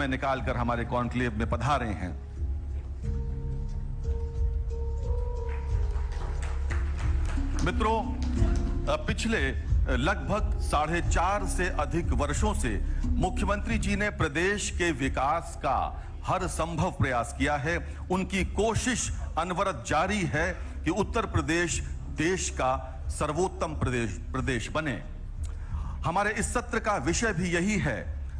निकालकर हमारे कॉन्क्लेव में पधारे हैं। मित्रों, पिछले लगभग 4.5 से अधिक वर्षों से मुख्यमंत्री जी ने प्रदेश के विकास का हर संभव प्रयास किया है। उनकी कोशिश अनवरत जारी है कि उत्तर प्रदेश देश का सर्वोत्तम प्रदेश बने। हमारे इस सत्र का विषय भी यही है,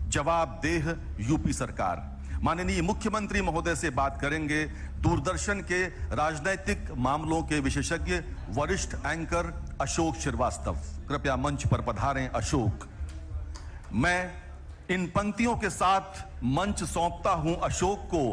जवाबदेह यूपी सरकार। माननीय मुख्यमंत्री महोदय से बात करेंगे दूरदर्शन के राजनैतिक मामलों के विशेषज्ञ वरिष्ठ एंकर अशोक श्रीवास्तव। कृपया मंच पर पधारें अशोक। मैं इन पंक्तियों के साथ मंच सौंपता हूं अशोक को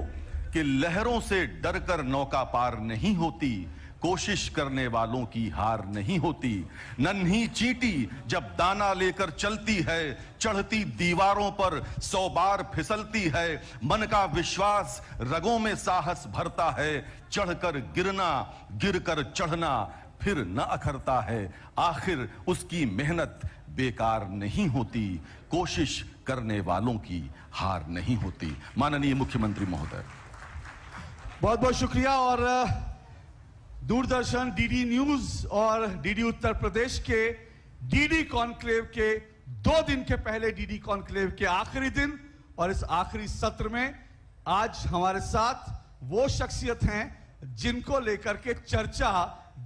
कि लहरों से डरकर नौका पार नहीं होती, कोशिश करने वालों की हार नहीं होती। नन्ही चींटी जब दाना लेकर चलती है, चढ़ती दीवारों पर 100 बार फिसलती है। मन का विश्वास रगों में साहस भरता है, चढ़कर गिरना, गिरकर चढ़ना फिर न अखरता है। आखिर उसकी मेहनत बेकार नहीं होती, कोशिश करने वालों की हार नहीं होती। माननीय मुख्यमंत्री महोदय। बहुत बहुत शुक्रिया। और दूरदर्शन, डीडी न्यूज और डीडी उत्तर प्रदेश के डीडी कॉन्क्लेव के 2 दिन के पहले डीडी कॉन्क्लेव के आखिरी दिन और इस आखिरी सत्र में आज हमारे साथ वो शख्सियत हैं जिनको लेकर के चर्चा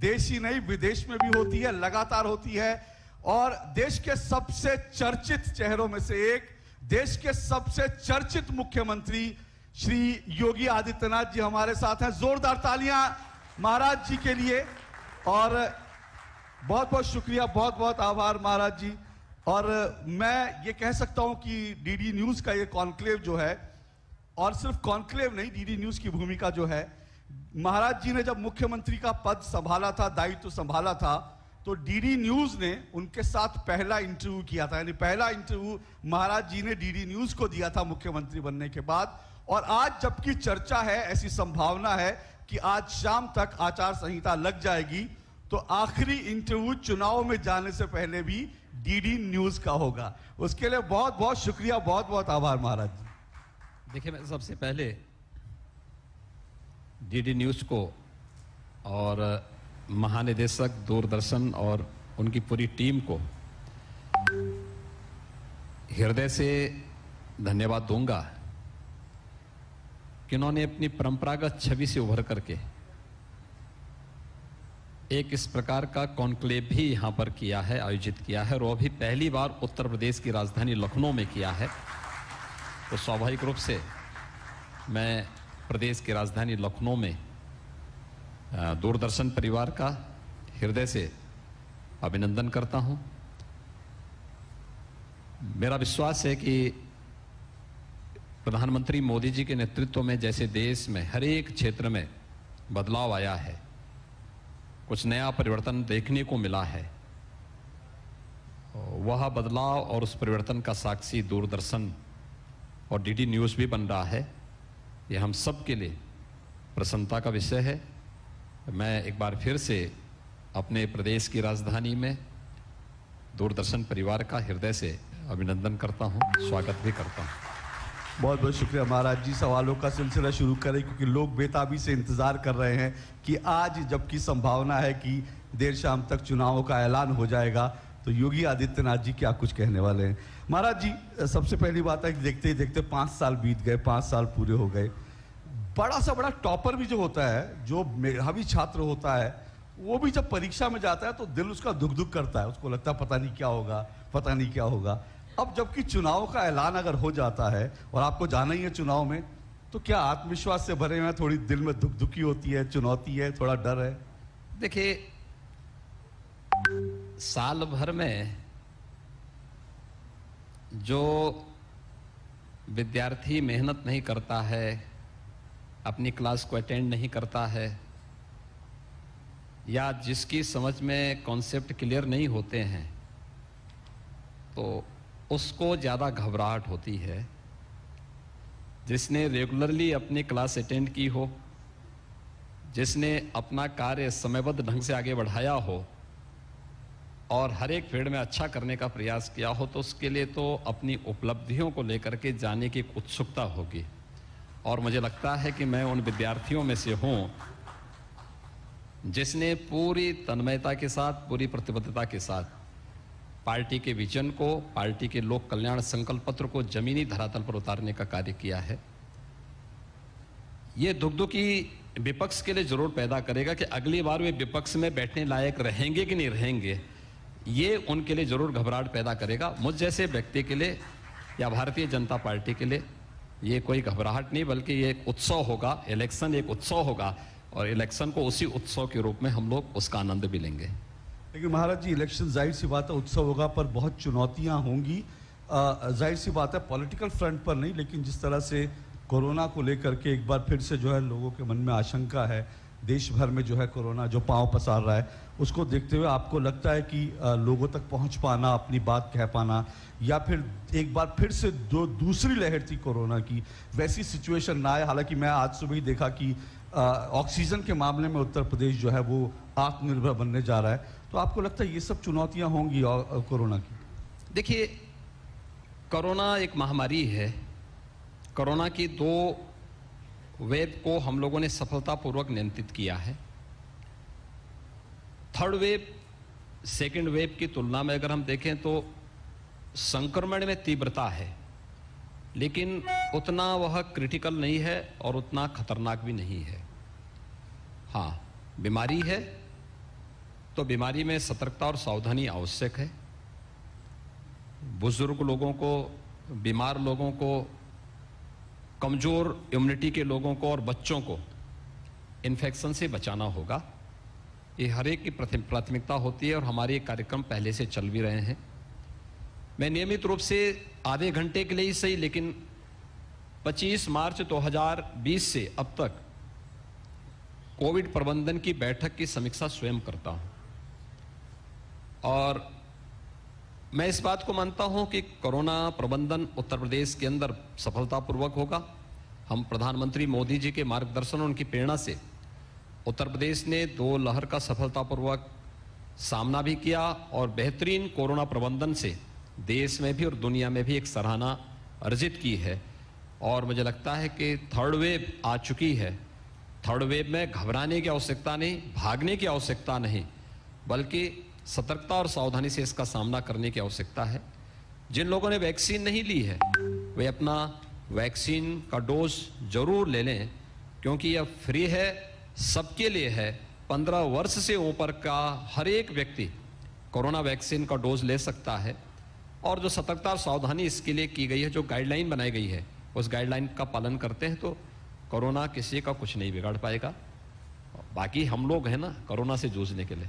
देश ही नहीं विदेश में भी होती है, लगातार होती है। और देश के सबसे चर्चित चेहरों में से एक, देश के सबसे चर्चित मुख्यमंत्री श्री योगी आदित्यनाथ जी हमारे साथ हैं। जोरदार तालियां महाराज जी के लिए। और बहुत बहुत शुक्रिया, बहुत बहुत आभार महाराज जी। और मैं ये कह सकता हूं कि डीडी न्यूज का ये कॉन्क्लेव जो है, और सिर्फ कॉन्क्लेव नहीं, डीडी न्यूज की भूमिका जो है, महाराज जी ने जब मुख्यमंत्री का पद संभाला था, दायित्व संभाला था, तो डीडी न्यूज ने उनके साथ पहला इंटरव्यू किया था। यानी पहला इंटरव्यू महाराज जी ने डीडी न्यूज को दिया था मुख्यमंत्री बनने के बाद। और आज जबकि चर्चा है, ऐसी संभावना है कि आज शाम तक आचार संहिता लग जाएगी, तो आखिरी इंटरव्यू चुनाव में जाने से पहले भी डीडी न्यूज का होगा। उसके लिए बहुत बहुत शुक्रिया, बहुत बहुत आभार महाराज जी। देखिए, मैं सबसे पहले डीडी न्यूज को और महानिदेशक दूरदर्शन और उनकी पूरी टीम को हृदय से धन्यवाद दूंगा कि उन्होंने अपनी परंपरागत छवि से उभर करके एक इस प्रकार का कॉन्क्लेव भी यहां पर किया है, आयोजित किया है, और वो भी पहली बार उत्तर प्रदेश की राजधानी लखनऊ में किया है। तो स्वाभाविक रूप से मैं प्रदेश की राजधानी लखनऊ में दूरदर्शन परिवार का हृदय से अभिनंदन करता हूं। मेरा विश्वास है कि प्रधानमंत्री मोदी जी के नेतृत्व में जैसे देश में हर एक क्षेत्र में बदलाव आया है, कुछ नया परिवर्तन देखने को मिला है, वह बदलाव और उस परिवर्तन का साक्षी दूरदर्शन और डीडी न्यूज़ भी बन रहा है। यह हम सब के लिए प्रसन्नता का विषय है। मैं एक बार फिर से अपने प्रदेश की राजधानी में दूरदर्शन परिवार का हृदय से अभिनंदन करता हूं, स्वागत भी करता हूं। बहुत बहुत शुक्रिया महाराज जी। सवालों का सिलसिला शुरू करें क्योंकि लोग बेताबी से इंतजार कर रहे हैं कि आज जबकि संभावना है कि देर शाम तक चुनावों का ऐलान हो जाएगा, तो योगी आदित्यनाथ जी क्या कुछ कहने वाले हैं। महाराज जी, सबसे पहली बात है कि देखते ही देखते 5 साल बीत गए, 5 साल पूरे हो गए। बड़ा सा बड़ा टॉपर भी जो होता है, जो मेधावी छात्र होता है, वो भी जब परीक्षा में जाता है तो दिल उसका दुख दुख करता है, उसको लगता है पता नहीं क्या होगा, पता नहीं क्या होगा। अब जबकि चुनाव का ऐलान अगर हो जाता है और आपको जाना ही है चुनाव में, तो क्या आत्मविश्वास से भरे हुए थोड़ी दिल में दुख दुखी होती है, चुनौती है, थोड़ा डर है? देखिए, साल भर में जो विद्यार्थी मेहनत नहीं करता है, अपनी क्लास को अटेंड नहीं करता है, या जिसकी समझ में कॉन्सेप्ट क्लियर नहीं होते हैं, तो उसको ज़्यादा घबराहट होती है। जिसने रेगुलरली अपनी क्लास अटेंड की हो, जिसने अपना कार्य समयबद्ध ढंग से आगे बढ़ाया हो, और हर एक फील्ड में अच्छा करने का प्रयास किया हो तो उसके लिए तो अपनी उपलब्धियों को लेकर के जाने की एक उत्सुकता होगी। और मुझे लगता है कि मैं उन विद्यार्थियों में से हूं जिसने पूरी तन्मयता के साथ, पूरी प्रतिबद्धता के साथ पार्टी के विजन को, पार्टी के लोक कल्याण संकल्प पत्र को जमीनी धरातल पर उतारने का कार्य किया है। ये दुखदुखी विपक्ष के लिए जरूर पैदा करेगा कि अगली बार वे विपक्ष में बैठने लायक रहेंगे कि नहीं रहेंगे। ये उनके लिए जरूर घबराहट पैदा करेगा। मुझ जैसे व्यक्ति के लिए या भारतीय जनता पार्टी के लिए ये कोई घबराहट नहीं, बल्कि ये एक उत्सव होगा। इलेक्शन एक उत्सव होगा और इलेक्शन को उसी उत्सव के रूप में हम लोग उसका आनंद भी लेंगे। लेकिन महाराज जी, इलेक्शन जाहिर सी बात है उत्सव होगा, पर बहुत चुनौतियां होंगी। जाहिर सी बात है पॉलिटिकल फ्रंट पर नहीं, लेकिन जिस तरह से कोरोना को लेकर के एक बार फिर से जो है लोगों के मन में आशंका है, देश भर में जो है कोरोना जो पांव पसार रहा है, उसको देखते हुए आपको लगता है कि लोगों तक पहुंच पाना, अपनी बात कह पाना, या फिर एक बार फिर से जो दूसरी लहर थी कोरोना की वैसी सिचुएशन ना आए? हालांकि मैं आज सुबह ही देखा कि ऑक्सीजन के मामले में उत्तर प्रदेश जो है वो आत्मनिर्भर बनने जा रहा है। तो आपको लगता है ये सब चुनौतियां होंगी कोरोना की? देखिए, कोरोना एक महामारी है। कोरोना की 2 वेव को हम लोगों ने सफलतापूर्वक नियंत्रित किया है। थर्ड वेव सेकेंड वेव की तुलना में अगर हम देखें तो संक्रमण में तीव्रता है, लेकिन उतना वह क्रिटिकल नहीं है और उतना खतरनाक भी नहीं है। हाँ, बीमारी है तो बीमारी में सतर्कता और सावधानी आवश्यक है। बुजुर्ग लोगों को, बीमार लोगों को, कमजोर इम्यूनिटी के लोगों को और बच्चों को इन्फेक्शन से बचाना होगा। ये हर एक की प्राथमिकता होती है और हमारे ये कार्यक्रम पहले से चल भी रहे हैं। मैं नियमित रूप से आधे घंटे के लिए ही सही, लेकिन 25 मार्च 2020 से अब तक कोविड प्रबंधन की बैठक की समीक्षा स्वयं करता हूं और मैं इस बात को मानता हूं कि कोरोना प्रबंधन उत्तर प्रदेश के अंदर सफलतापूर्वक होगा। हम प्रधानमंत्री मोदी जी के मार्गदर्शन और उनकी प्रेरणा से उत्तर प्रदेश ने 2 लहर का सफलतापूर्वक सामना भी किया और बेहतरीन कोरोना प्रबंधन से देश में भी और दुनिया में भी एक सराहना अर्जित की है। और मुझे लगता है कि थर्ड वेव आ चुकी है। थर्ड वेव में घबराने की आवश्यकता नहीं, भागने की आवश्यकता नहीं, बल्कि सतर्कता और सावधानी से इसका सामना करने की आवश्यकता है। जिन लोगों ने वैक्सीन नहीं ली है वे अपना वैक्सीन का डोज जरूर ले लें, क्योंकि यह फ्री है, सबके लिए है। 15 वर्ष से ऊपर का हर एक व्यक्ति कोरोना वैक्सीन का डोज ले सकता है। और जो सतर्कता और सावधानी इसके लिए की गई है, जो गाइडलाइन बनाई गई है, उस गाइडलाइन का पालन करते हैं तो कोरोना किसी का कुछ नहीं बिगाड़ पाएगा। बाकी हम लोग हैं ना कोरोना से जूझने के लिए।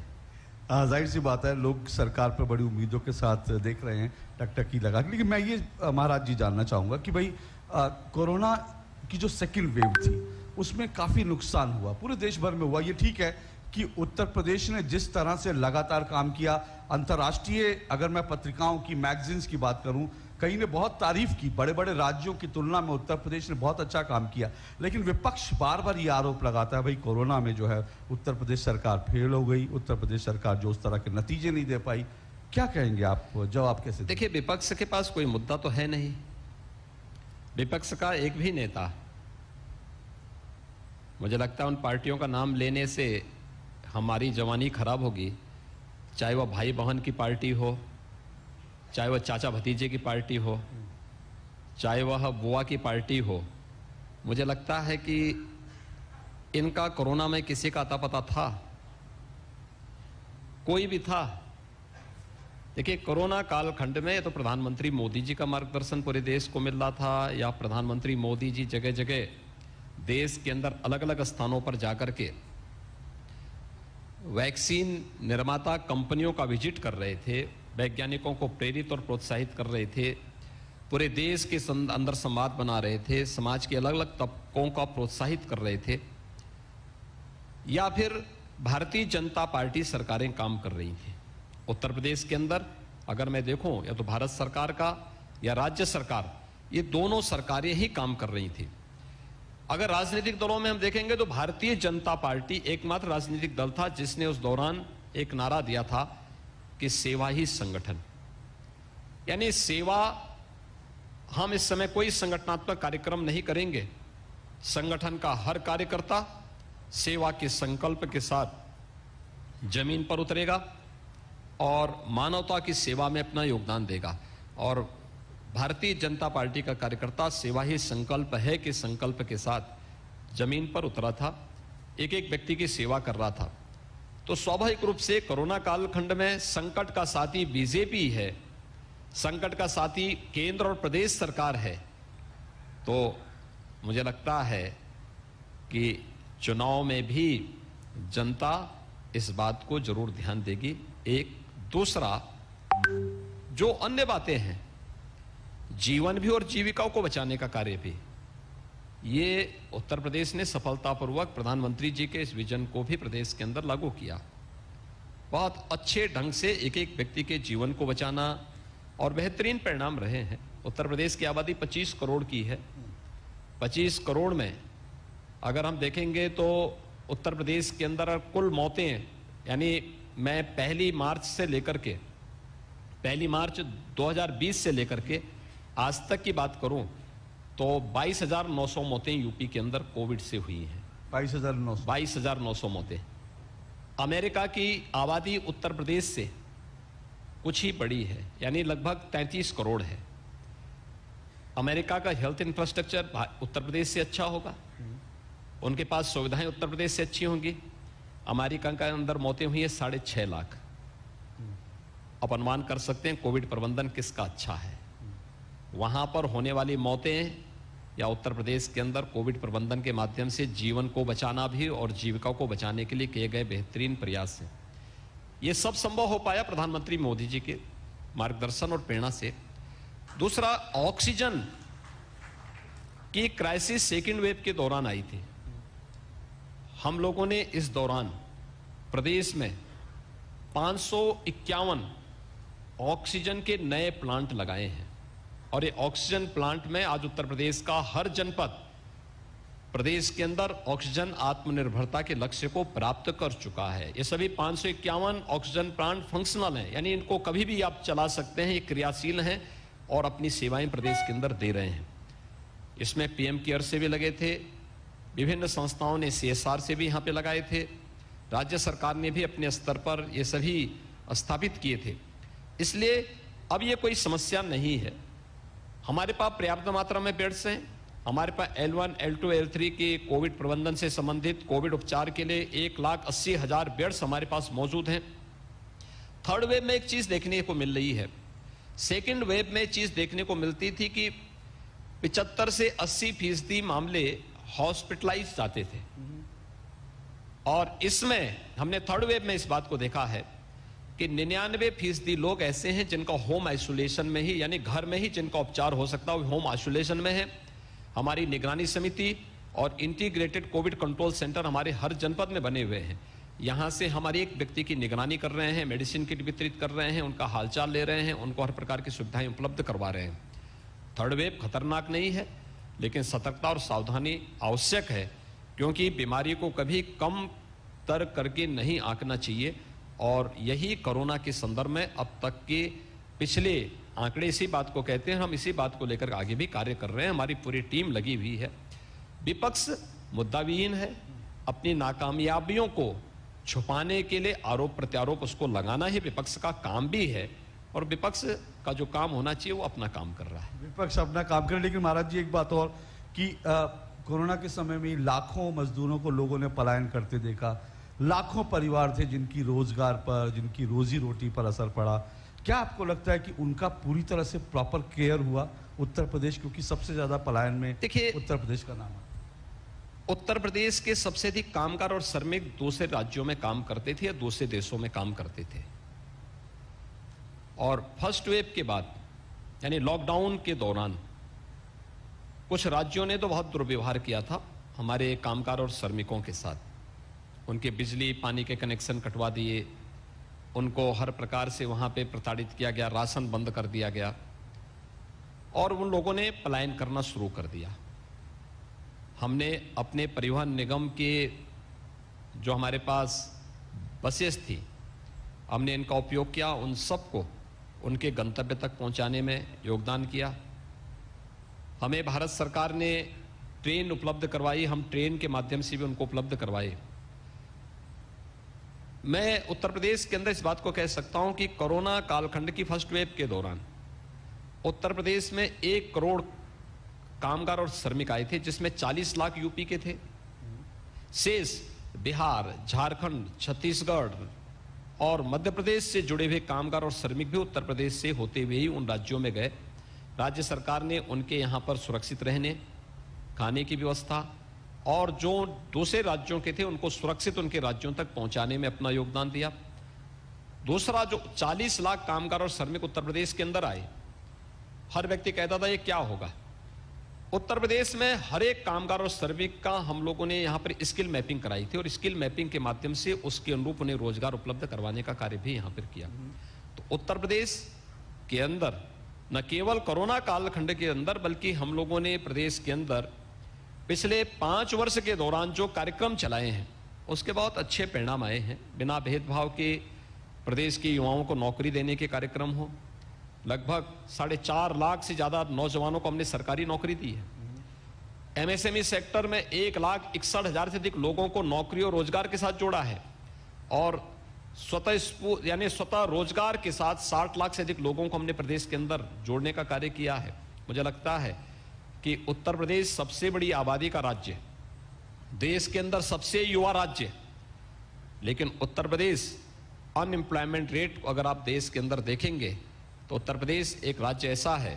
जाहिर सी बात है लोग सरकार पर बड़ी उम्मीदों के साथ देख रहे हैं टकटकी लगा। लेकिन मैं ये महाराज जी जानना चाहूँगा कि भाई कोरोना की जो सेकंड वेव थी उसमें काफ़ी नुकसान हुआ, पूरे देश भर में हुआ। ये ठीक है कि उत्तर प्रदेश ने जिस तरह से लगातार काम किया, अंतर्राष्ट्रीय अगर मैं पत्रिकाओं की, मैगजीन्स की बात करूं, कई ने बहुत तारीफ की, बड़े बड़े राज्यों की तुलना में उत्तर प्रदेश ने बहुत अच्छा काम किया। लेकिन विपक्ष बार बार ये आरोप लगाता है भाई कोरोना में जो है उत्तर प्रदेश सरकार फेल हो गई, उत्तर प्रदेश सरकार जो उस तरह के नतीजे नहीं दे पाई। क्या कहेंगे आप, जवाब कैसे? देखिए, विपक्ष के पास कोई मुद्दा तो है नहीं। विपक्ष का एक भी नेता, मुझे लगता है उन पार्टियों का नाम लेने से हमारी जवानी खराब होगी, चाहे वह भाई बहन की पार्टी हो, चाहे वह चाचा भतीजे की पार्टी हो, चाहे वह बुआ की पार्टी हो। मुझे लगता है कि इनका कोरोना में किसी का अता पता था? कोई भी था? देखिए, कोरोना कालखंड में तो प्रधानमंत्री मोदी जी का मार्गदर्शन पूरे देश को मिल रहा था, या प्रधानमंत्री मोदी जी जगह जगह देश के अंदर अलग अलग स्थानों पर जाकर के वैक्सीन निर्माता कंपनियों का विजिट कर रहे थे, वैज्ञानिकों को प्रेरित और प्रोत्साहित कर रहे थे, पूरे देश के अंदर संवाद बना रहे थे, समाज के अलग अलग तबकों का प्रोत्साहित कर रहे थे, या फिर भारतीय जनता पार्टी सरकारें काम कर रही थी। उत्तर प्रदेश के अंदर अगर मैं देखूं, या तो भारत सरकार का या राज्य सरकार, ये दोनों सरकारें ही काम कर रही थी। अगर राजनीतिक दलों में हम देखेंगे तो भारतीय जनता पार्टी एकमात्र राजनीतिक दल था जिसने उस दौरान एक नारा दिया था कि सेवा ही संगठन, यानी सेवा, हम इस समय कोई संगठनात्मक कार्यक्रम नहीं करेंगे। संगठन का हर कार्यकर्ता सेवा के संकल्प के साथ जमीन पर उतरेगा और मानवता की सेवा में अपना योगदान देगा। और भारतीय जनता पार्टी का कार्यकर्ता सेवा ही संकल्प है कि संकल्प के साथ जमीन पर उतरा था, एक एक व्यक्ति की सेवा कर रहा था। तो स्वाभाविक रूप से कोरोना कालखंड में संकट का साथी बीजेपी है, संकट का साथी केंद्र और प्रदेश सरकार है। तो मुझे लगता है कि चुनाव में भी जनता इस बात को जरूर ध्यान देगी। एक दूसरा, जो अन्य बातें हैं, जीवन भी और जीविकाओं को बचाने का कार्य भी, ये उत्तर प्रदेश ने सफलतापूर्वक प्रधानमंत्री जी के इस विजन को भी प्रदेश के अंदर लागू किया। बहुत अच्छे ढंग से एक एक व्यक्ति के जीवन को बचाना और बेहतरीन परिणाम रहे हैं। उत्तर प्रदेश की आबादी 25 करोड़ की है। 25 करोड़ में अगर हम देखेंगे तो उत्तर प्रदेश के अंदर कुल मौतें, यानी मैं पहली मार्च 2020 से लेकर के आज तक की बात करूं तो 22,900 मौतें यूपी के अंदर कोविड से हुई हैं। 22,900 मौतें। अमेरिका की आबादी उत्तर प्रदेश से कुछ ही बड़ी है, यानी लगभग 33 करोड़ है। अमेरिका का हेल्थ इंफ्रास्ट्रक्चर उत्तर प्रदेश से अच्छा होगा, उनके पास सुविधाएं उत्तर प्रदेश से अच्छी होंगी। अमेरिका के अंदर मौतें हुई है 6.5 लाख। आप अनुमान कर सकते हैं कोविड प्रबंधन किसका अच्छा है। वहां पर होने वाली मौतें या उत्तर प्रदेश के अंदर कोविड प्रबंधन के माध्यम से जीवन को बचाना भी और जीविका को बचाने के लिए किए गए बेहतरीन प्रयास हैं। ये सब संभव हो पाया प्रधानमंत्री मोदी जी के मार्गदर्शन और प्रेरणा से। दूसरा, ऑक्सीजन की क्राइसिस सेकेंड वेव के दौरान आई थी। हम लोगों ने इस दौरान प्रदेश में 551 ऑक्सीजन के नए प्लांट लगाए हैं और ये ऑक्सीजन प्लांट में आज उत्तर प्रदेश का हर जनपद प्रदेश के अंदर ऑक्सीजन आत्मनिर्भरता के लक्ष्य को प्राप्त कर चुका है। ये सभी 551 ऑक्सीजन प्लांट फंक्शनल हैं, यानी इनको कभी भी आप चला सकते हैं, ये क्रियाशील हैं और अपनी सेवाएं प्रदेश के अंदर दे रहे हैं। इसमें पीएम केयर से भी लगे थे, विभिन्न संस्थाओं ने CSR से भी यहाँ पे लगाए थे, राज्य सरकार ने भी अपने स्तर पर ये सभी स्थापित किए थे। इसलिए अब ये कोई समस्या नहीं है। हमारे पास पर्याप्त मात्रा में बेड्स हैं। हमारे पास L1, L2, L3 के कोविड प्रबंधन से संबंधित कोविड उपचार के लिए 1,80,000 बेड्स हमारे पास मौजूद हैं। थर्ड वेव में एक चीज देखने को मिल रही है, सेकेंड वेव में चीज देखने को मिलती थी कि 75 से 80% मामले हॉस्पिटलाइज जाते थे और इसमें हमने थर्ड वेव में इस बात को देखा है कि 99% लोग ऐसे हैं जिनका होम आइसोलेशन में ही, यानी घर में ही जिनका उपचार हो सकता है, होम आइसोलेशन में है। हमारी निगरानी समिति और इंटीग्रेटेड कोविड कंट्रोल सेंटर हमारे हर जनपद में बने हुए हैं। यहां से हमारे एक व्यक्ति की निगरानी कर रहे हैं, मेडिसिन किट वितरित कर रहे हैं, उनका हालचाल ले रहे हैं, उनको हर प्रकार की सुविधाएं उपलब्ध करवा रहे हैं। थर्ड वेव खतरनाक नहीं है, लेकिन सतर्कता और सावधानी आवश्यक है, क्योंकि बीमारी को कभी कम तर करके नहीं आंकना चाहिए। और यही कोरोना के संदर्भ में अब तक के पिछले आंकड़े इसी बात को कहते हैं। हम इसी बात को लेकर आगे भी कार्य कर रहे हैं, हमारी पूरी टीम लगी हुई है। विपक्ष मुद्दाविहीन है, अपनी नाकामयाबियों को छुपाने के लिए आरोप प्रत्यारोप उसको लगाना ही विपक्ष का काम भी है और विपक्ष का जो काम होना चाहिए वो अपना काम कर रहा है। विपक्ष अपना काम करे, लेकिन महाराज जी एक बात और कि कोरोना के समय में लाखों मजदूरों को लोगों ने पलायन करते देखा, लाखों परिवार थे जिनकी रोजगार पर, जिनकी रोजी रोटी पर असर पड़ा। क्या आपको लगता है कि उनका पूरी तरह से प्रॉपर केयर हुआ उत्तर प्रदेश, क्योंकि सबसे ज्यादा पलायन में देखिए उत्तर प्रदेश का नाम है। उत्तर प्रदेश के सबसे अधिक कामगार और श्रमिक दूसरे राज्यों में काम करते थे या दूसरे देशों में काम करते थे। और फर्स्ट वेव के बाद यानी लॉकडाउन के दौरान कुछ राज्यों ने तो बहुत दुर्व्यवहार किया था हमारे कामगार और श्रमिकों के साथ। उनके बिजली पानी के कनेक्शन कटवा दिए, उनको हर प्रकार से वहां पे प्रताड़ित किया गया, राशन बंद कर दिया गया और उन लोगों ने पलायन करना शुरू कर दिया। हमने अपने परिवहन निगम के जो हमारे पास बसेस थी, हमने इनका उपयोग किया, उन सबको उनके गंतव्य तक पहुंचाने में योगदान किया। हमें भारत सरकार ने ट्रेन उपलब्ध करवाई, हम ट्रेन के माध्यम से भी उनको उपलब्ध करवाए। मैं उत्तर प्रदेश के अंदर इस बात को कह सकता हूं कि कोरोना कालखंड की फर्स्ट वेव के दौरान उत्तर प्रदेश में 1 करोड़ कामगार और श्रमिक आए थे, जिसमें 40 लाख यूपी के थे। शेष बिहार, झारखंड, छत्तीसगढ़ और मध्य प्रदेश से जुड़े हुए कामगार और श्रमिक भी उत्तर प्रदेश से होते हुए ही उन राज्यों में गए। राज्य सरकार ने उनके यहां पर सुरक्षित रहने, खाने की व्यवस्था और जो दूसरे राज्यों के थे उनको सुरक्षित उनके राज्यों तक पहुंचाने में अपना योगदान दिया। दूसरा, जो 40 लाख कामगार और श्रमिक उत्तर प्रदेश के अंदर आए, हर व्यक्ति कहता था ये क्या होगा। उत्तर प्रदेश में हर एक कामगार और श्रमिक का हम लोगों ने यहाँ पर स्किल मैपिंग कराई थी और स्किल मैपिंग के माध्यम से उसके अनुरूप उन्हें रोजगार उपलब्ध करवाने का कार्य भी यहाँ पर किया। तो उत्तर प्रदेश के अंदर न केवल कोरोना कालखंड के अंदर बल्कि हम लोगों ने प्रदेश के अंदर पिछले 5 वर्ष के दौरान जो कार्यक्रम चलाए हैं उसके बहुत अच्छे परिणाम आए हैं। बिना भेदभाव के प्रदेश के युवाओं को नौकरी देने के कार्यक्रम हो, लगभग 4.5 लाख से ज्यादा नौजवानों को हमने सरकारी नौकरी दी है। एमएसएमई सेक्टर में 1,61,000 से अधिक लोगों को नौकरी और रोजगार के साथ जोड़ा है और स्वतः रोजगार के साथ 60 लाख से अधिक लोगों को हमने प्रदेश के अंदर जोड़ने का कार्य किया है। मुझे लगता है कि उत्तर प्रदेश सबसे बड़ी आबादी का राज्य, देश के अंदर सबसे युवा राज्य, लेकिन उत्तर प्रदेश अनएम्प्लॉयमेंट रेट अगर आप देश के अंदर देखेंगे तो उत्तर प्रदेश एक राज्य ऐसा है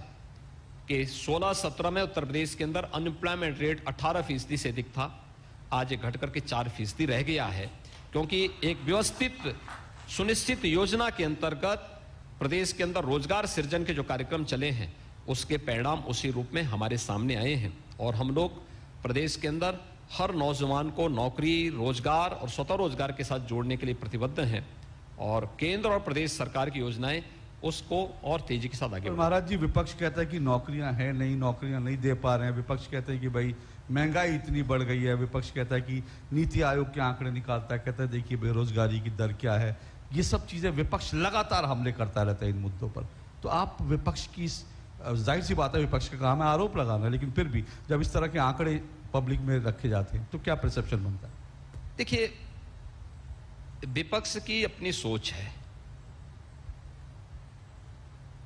कि 16-17 में उत्तर प्रदेश के अंदर अनएम्प्लॉयमेंट रेट 18% से अधिक था, आज ये घट करके 4% रह गया है, क्योंकि एक व्यवस्थित सुनिश्चित योजना के अंतर्गत प्रदेश के अंदर रोजगार सृजन के जो कार्यक्रम चले हैं उसके परिणाम उसी रूप में हमारे सामने आए हैं और हम लोग प्रदेश के अंदर हर नौजवान को नौकरी, रोजगार और स्वतः रोजगार के साथ जोड़ने के लिए प्रतिबद्ध हैं और केंद्र और प्रदेश सरकार की योजनाएं उसको और तेजी के साथ आगे। महाराज जी, विपक्ष कहता है कि नौकरियां हैं नहीं, नौकरियां नहीं दे पा रहे हैं। विपक्ष कहता है कि भाई महंगाई इतनी बढ़ गई है। विपक्ष कहता है कि नीति आयोग के आंकड़े निकालता है, कहता है देखिए बेरोजगारी की दर क्या है। ये सब चीजें विपक्ष लगातार हमले करता रहता है इन मुद्दों पर। तो आप विपक्ष की, जाहिर सी बात है विपक्ष का काम है आरोप लगाना, लेकिन फिर भी जब इस तरह के आंकड़े पब्लिक में रखे जाते हैं तो क्या परसेप्शन बनता है? देखिए, विपक्ष की अपनी सोच है।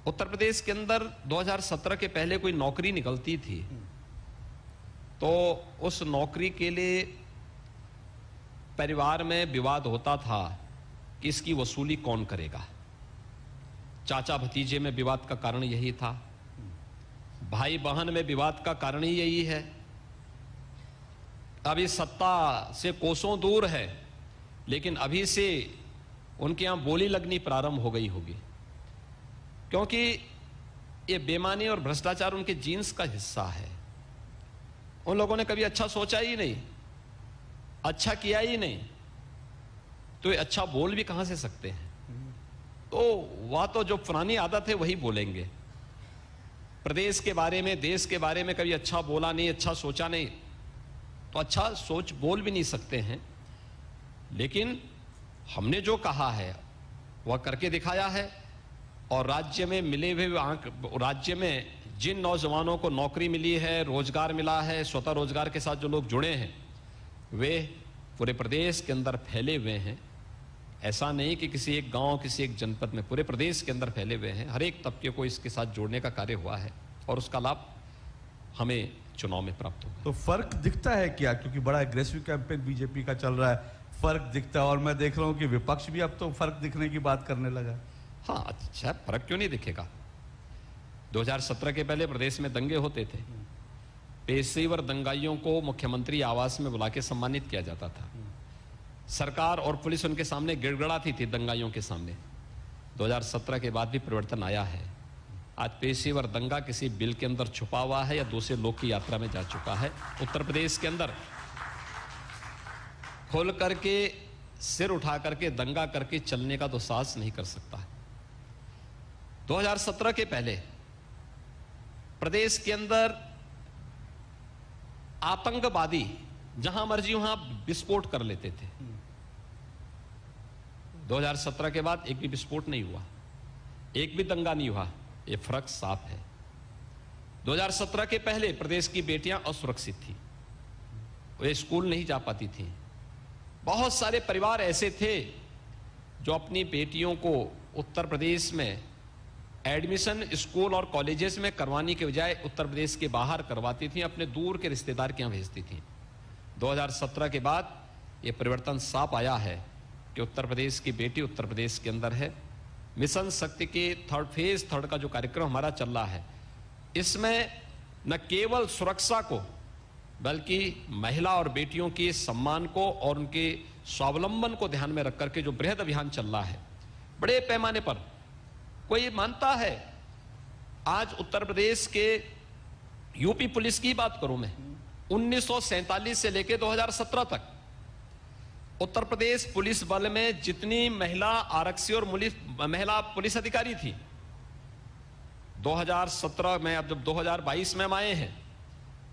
उत्तर प्रदेश के अंदर 2017 के पहले कोई नौकरी निकलती थी तो उस नौकरी के लिए परिवार में विवाद होता था कि इसकी वसूली कौन करेगा। चाचा भतीजे में विवाद का कारण यही था, भाई बहन में विवाद का कारण ही यही है। अभी सत्ता से कोसों दूर है, लेकिन अभी से उनके यहां बोली लगनी प्रारंभ हो गई होगी, क्योंकि ये बेईमानी और भ्रष्टाचार उनके जीन्स का हिस्सा है। उन लोगों ने कभी अच्छा सोचा ही नहीं, अच्छा किया ही नहीं, तो ये अच्छा बोल भी कहां से सकते हैं? तो वह तो जो पुरानी आदत है वही बोलेंगे। प्रदेश के बारे में, देश के बारे में कभी अच्छा बोला नहीं, अच्छा सोचा नहीं, तो अच्छा सोच बोल भी नहीं सकते हैं। लेकिन हमने जो कहा है वह करके दिखाया है और राज्य में मिले हुए राज्य में जिन नौजवानों को नौकरी मिली है, रोजगार मिला है, स्वतः रोजगार के साथ जो लोग जुड़े हैं वे पूरे प्रदेश के अंदर फैले हुए हैं। ऐसा नहीं कि किसी एक गांव, किसी एक जनपद में, पूरे प्रदेश के अंदर फैले हुए हैं। हर एक तबके को इसके साथ जोड़ने का कार्य हुआ है और उसका लाभ हमें चुनाव में प्राप्त होगा। तो फर्क दिखता है क्या? क्योंकि बड़ा एग्रेसिव कैंपेन बीजेपी का चल रहा है, फर्क दिखता है और मैं देख रहा हूं कि विपक्ष भी अब तो फर्क दिखने की बात करने लगा है। हाँ, अच्छा, फर्क क्यों नहीं दिखेगा? 2017 के पहले प्रदेश में दंगे होते थे, पेशेवर दंगाइयों को मुख्यमंत्री आवास में बुला के सम्मानित किया जाता था। सरकार और पुलिस उनके सामने गिड़गिड़ाती थी दंगाइयों के सामने। 2017 के बाद भी परिवर्तन आया है। आज पेशेवर दंगा किसी बिल के अंदर छुपा हुआ है या दूसरे लोग की यात्रा में जा चुका है। उत्तर प्रदेश के अंदर खोल करके, सिर उठा करके, दंगा करके चलने का तो साहस नहीं कर सकता। 2017 के पहले प्रदेश के अंदर आतंकवादी जहां मर्जी वहां विस्फोट कर लेते थे। 2017 के बाद एक भी विस्फोट नहीं हुआ, एक भी दंगा नहीं हुआ। ये फर्क साफ है। 2017 के पहले प्रदेश की बेटियां असुरक्षित थी, वे स्कूल नहीं जा पाती थी। बहुत सारे परिवार ऐसे थे जो अपनी बेटियों को उत्तर प्रदेश में एडमिशन स्कूल और कॉलेजेस में करवाने के बजाय उत्तर प्रदेश के बाहर करवाती थी, अपने दूर के रिश्तेदार के यहाँ भेजती थी। 2017 के बाद ये परिवर्तन साफ आया है कि उत्तर प्रदेश की बेटी उत्तर प्रदेश के अंदर है। मिशन शक्ति के फेज थर्ड का जो कार्यक्रम हमारा चल रहा है, इसमें न केवल सुरक्षा को बल्कि महिला और बेटियों के सम्मान को और उनके स्वावलंबन को ध्यान में रख करके जो बृहद अभियान चल रहा है बड़े पैमाने पर। कोई मानता है, आज उत्तर प्रदेश के यूपी पुलिस की बात करूं मैं, 1947 से लेकर 2017 तक उत्तर प्रदेश पुलिस बल में जितनी महिला आरक्षी और महिला पुलिस अधिकारी थी, 2017 में, अब जब 2022 में हम आए हैं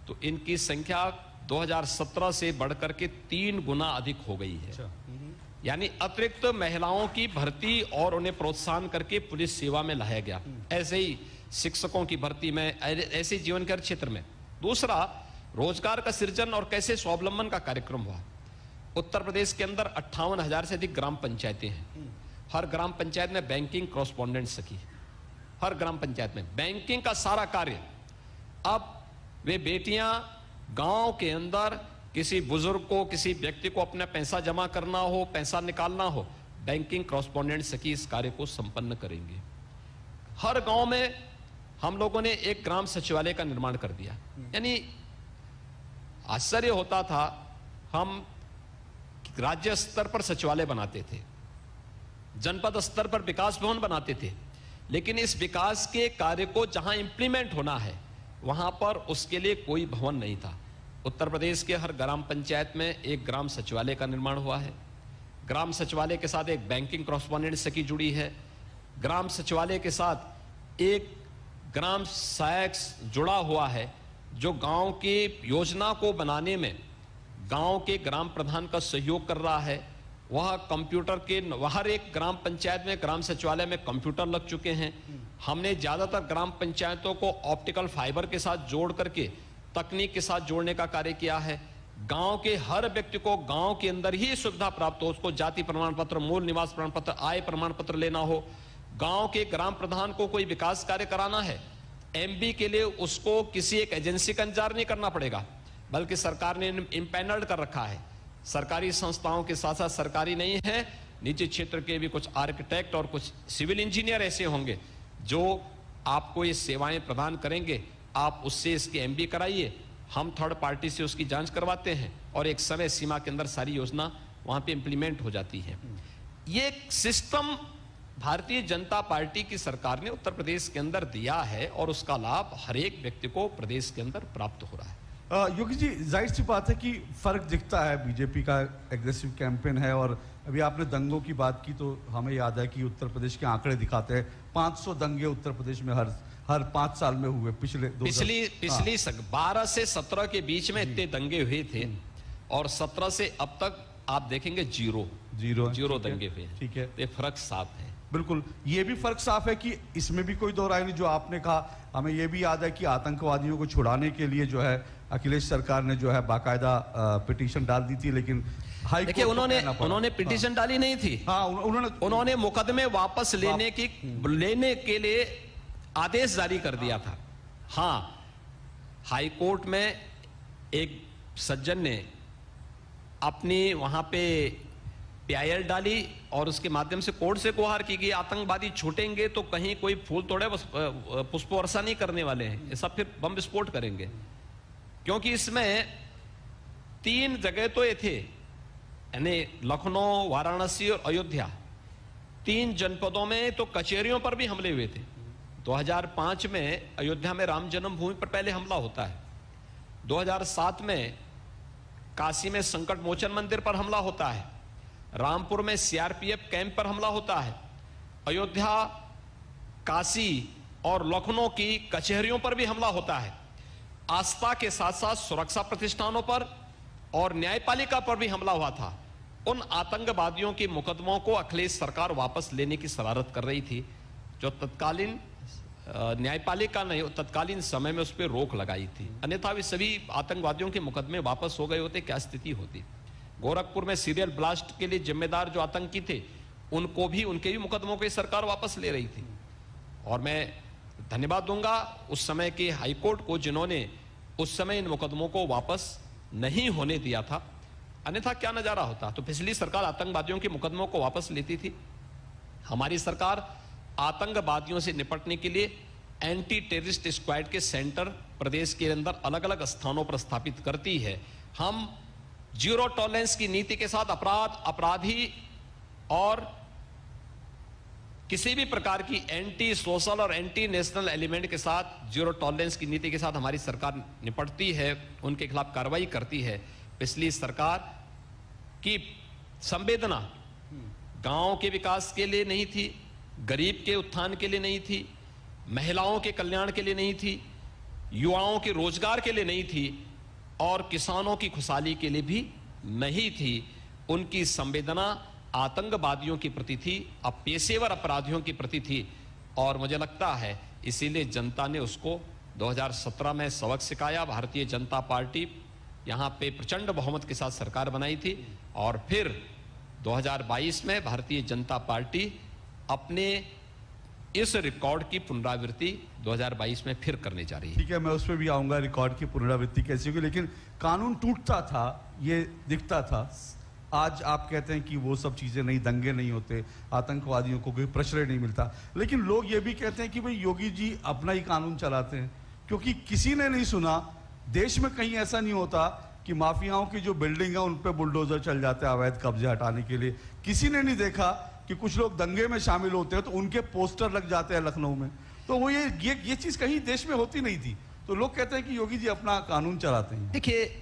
तो इनकी संख्या 2017 से बढ़कर के 3 गुना अधिक हो गई है। यानी अतिरिक्त महिलाओं की भर्ती और उन्हें प्रोत्साहन करके पुलिस सेवा में लाया गया। ऐसे ही शिक्षकों की भर्ती में, ऐसे जीवन के हर क्षेत्र में। दूसरा, रोजगार का सृजन और कैसे स्वावलंबन का कार्यक्रम हुआ। उत्तर प्रदेश के अंदर 58,000 से अधिक ग्राम पंचायतें हैं। हर ग्राम पंचायत में बैंकिंग कॉरेस्पॉन्डेंट सखी, हर ग्राम पंचायत में बैंकिंग का सारा कार्य। अब वे बेटियां गांव के अंदर किसी बुजुर्ग को, किसी व्यक्ति को अपना पैसा जमा करना हो, पैसा निकालना हो, बैंकिंग कॉरेस्पॉन्डेंट सखी इस कार्य को संपन्न करेंगे। हर गांव में हम लोगों ने एक ग्राम सचिवालय का निर्माण कर दिया। यानी आश्चर्य होता था, हम राज्य स्तर पर सचिवालय बनाते थे, जनपद स्तर पर विकास भवन बनाते थे, लेकिन इस विकास के कार्य को जहां इंप्लीमेंट होना है वहां पर उसके लिए कोई भवन नहीं था। उत्तर प्रदेश के हर ग्राम पंचायत में एक ग्राम सचिवालय का निर्माण हुआ है। ग्राम सचिवालय के साथ एक बैंकिंग कॉरेस्पॉन्डेंट सखी जुड़ी है। ग्राम सचिवालय के साथ एक ग्राम सहायक जुड़ा हुआ है, जो गांव की योजना को बनाने में गांव के ग्राम प्रधान का सहयोग कर रहा है। वह कंप्यूटर के, हर एक ग्राम पंचायत में, ग्राम सचिवालय में कंप्यूटर लग चुके हैं। हमने ज्यादातर ग्राम पंचायतों को ऑप्टिकल फाइबर के साथ जोड़ करके तकनीक के साथ जोड़ने का कार्य किया है। गांव के हर व्यक्ति को गांव के अंदर ही सुविधा प्राप्त हो, उसको जाति प्रमाण पत्र, मूल निवास प्रमाण पत्र, आय प्रमाण पत्र लेना हो। गांव के ग्राम प्रधान को कोई विकास कार्य कराना है, एमबी के लिए उसको किसी एक एजेंसी का इंतजार नहीं करना पड़ेगा, बल्कि सरकार ने इम्पैनल्ड कर रखा है। सरकारी संस्थाओं के साथ साथ सरकारी नहीं है, निजी क्षेत्र के भी कुछ आर्किटेक्ट और कुछ सिविल इंजीनियर ऐसे होंगे जो आपको ये सेवाएं प्रदान करेंगे। आप उससे इसकी एमबी कराइए, हम थर्ड पार्टी से उसकी जांच करवाते हैं और एक समय सीमा के अंदर सारी योजना वहां पे इंप्लीमेंट हो जाती है। ये सिस्टम भारतीय जनता पार्टी की सरकार ने उत्तर प्रदेश के अंदर दिया है और उसका लाभ हर एक व्यक्ति को प्रदेश के अंदर प्राप्त हो रहा है। योगी जी, जाहिर सी बात है कि फर्क दिखता है, बीजेपी का एग्रेसिव कैंपेन है। और अभी आपने दंगों की बात की तो हमें याद है कि उत्तर प्रदेश के आंकड़े दिखाते हैं 500 दंगे उत्तर प्रदेश में हर 5 साल में हुए। पिछली 12 से 17 के बीच में इतने दंगे हुए थे और 17 से अब तक आप देखेंगे जीरो दंगे हुए। ठीक है, ये फर्क साफ है। बिल्कुल, ये भी फर्क साफ है कि इसमें भी कोई दो राय नहीं। जो आपने कहा, हमें ये भी याद है कि आतंकवादियों को छुड़ाने के लिए जो है अखिलेश सरकार ने जो है बाकायदा पिटीशन डाल दी थी, लेकिन देखिए उन्होंने पिटीशन डाली नहीं थी। हाँ, उन्होंने मुकदमे वापस लेने के लिए आदेश जारी कर दिया था। हाँ, हाई कोर्ट में एक सज्जन ने अपनी वहां पे PIL डाली और उसके माध्यम से कोर्ट से गुहार की गई, आतंकवादी छूटेंगे तो कहीं कोई फूल तोड़े, बस पुष्प वर्षा नहीं करने वाले हैं, ये सब फिर बम विस्फोट करेंगे। क्योंकि इसमें 3 जगह तो ये थे, यानी लखनऊ, वाराणसी और अयोध्या, 3 जनपदों में तो कचहरियों पर भी हमले हुए थे। 2005 में अयोध्या में राम जन्मभूमि पर पहले हमला होता है। 2007 में काशी में संकट मोचन मंदिर पर हमला होता है। रामपुर में CRPF कैंप पर हमला होता है। अयोध्या, काशी और लखनऊ की कचहरियों पर भी हमला होता है। आस्था के साथ साथ सुरक्षा प्रतिष्ठानों पर और न्यायपालिका पर भी हमला हुआ था। उन आतंकवादियों के मुकदमों को अखिलेश सरकार वापस लेने की शरारत कर रही थी, जो तत्कालीन न्यायपालिका ने तत्कालीन समय में उस पर रोक लगाई थी। अन्यथा वे सभी आतंकवादियों के मुकदमे वापस हो गए होते, क्या स्थिति होती। गोरखपुर में सीरियल ब्लास्ट के लिए जिम्मेदार जो आतंकी थे, उनको भी, उनके भी मुकदमों को सरकार वापस ले रही थी। और मैं धन्यवाद दूंगा उस समय के हाईकोर्ट को, जिन्होंने उस समय इन मुकदमों को वापस नहीं होने दिया था। अन्यथा क्या नजारा होता। तो पिछली सरकार आतंकवादियों के मुकदमों को वापस लेती थी, हमारी सरकार आतंकवादियों से निपटने के लिए एंटी टेररिस्ट स्क्वाड के सेंटर प्रदेश के अंदर अलग अलग स्थानों पर स्थापित करती है। हम जीरो टॉलरेंस की नीति के साथ अपराधी और किसी भी प्रकार की एंटी सोशल और एंटी नेशनल एलिमेंट के साथ, जीरो टॉलरेंस की नीति के साथ हमारी सरकार निपटती है, उनके खिलाफ कार्रवाई करती है। पिछली सरकार की संवेदना गांव के विकास के लिए नहीं थी, गरीब के उत्थान के लिए नहीं थी, महिलाओं के कल्याण के लिए नहीं थी, युवाओं के रोजगार के लिए नहीं थी और किसानों की खुशहाली के लिए भी नहीं थी। उनकी संवेदना आतंकवादियों की प्रति थी, अब पेशेवर अपराधियों की प्रति थी। और मुझे लगता है इसीलिए जनता ने उसको 2017 में सबक सिखाया। भारतीय जनता पार्टी यहां पे प्रचंड बहुमत के साथ सरकार बनाई थी और फिर 2022 में भारतीय जनता पार्टी अपने इस रिकॉर्ड की पुनरावृत्ति 2022 में फिर करने जा रही है। ठीक है, मैं उस पर भी आऊंगा, रिकॉर्ड की पुनरावृत्ति कैसी होगी। लेकिन कानून टूटता था, ये दिखता था। आज आप कहते हैं कि वो सब चीजें नहीं, दंगे नहीं होते, आतंकवादियों को कोई प्रश्रय नहीं मिलता। लेकिन लोग ये भी कहते हैं कि भाई योगी जी अपना ही कानून चलाते हैं, क्योंकि किसी ने नहीं सुना, देश में कहीं ऐसा नहीं होता कि माफियाओं की जो बिल्डिंग है उन पे बुलडोजर चल जाते हैं अवैध कब्जे हटाने के लिए। किसी ने नहीं देखा कि कुछ लोग दंगे में शामिल होते हैं तो उनके पोस्टर लग जाते हैं लखनऊ में। तो वो ये चीज कहीं देश में होती नहीं थी। तो लोग कहते हैं कि योगी जी अपना कानून चलाते हैं। देखिए,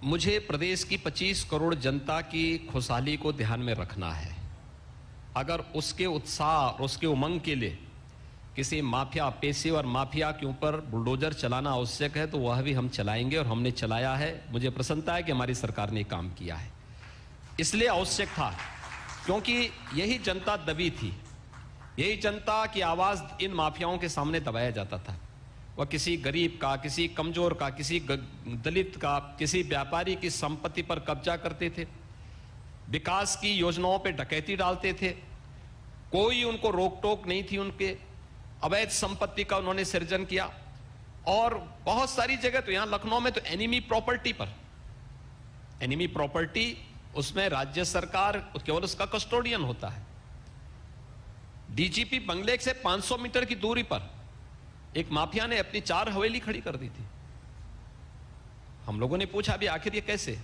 मुझे प्रदेश की 25 करोड़ जनता की खुशहाली को ध्यान में रखना है। अगर उसके उत्साह और उसके उमंग के लिए किसी माफिया, पेशेवर माफिया के ऊपर बुलडोजर चलाना आवश्यक है तो वह भी हम चलाएंगे और हमने चलाया है। मुझे प्रसन्नता है कि हमारी सरकार ने काम किया है। इसलिए आवश्यक था क्योंकि यही जनता दबी थी, यही जनता की आवाज इन माफियाओं के सामने दबाया जाता था। वह किसी गरीब का, किसी कमजोर का, किसी दलित का, किसी व्यापारी की संपत्ति पर कब्जा करते थे, विकास की योजनाओं पे डकैती डालते थे, कोई उनको रोक टोक नहीं थी। उनके अवैध संपत्ति का उन्होंने सृजन किया। और बहुत सारी जगह, तो यहां लखनऊ में तो एनिमी प्रॉपर्टी पर, एनिमी प्रॉपर्टी, उसमें राज्य सरकार केवल उसका कस्टोडियन होता है। डीजीपी बंगले से 500 मीटर की दूरी पर एक माफिया ने अपनी 4 हवेली खड़ी कर दी थी। हम लोगों ने पूछा भी आखिर ये कैसे?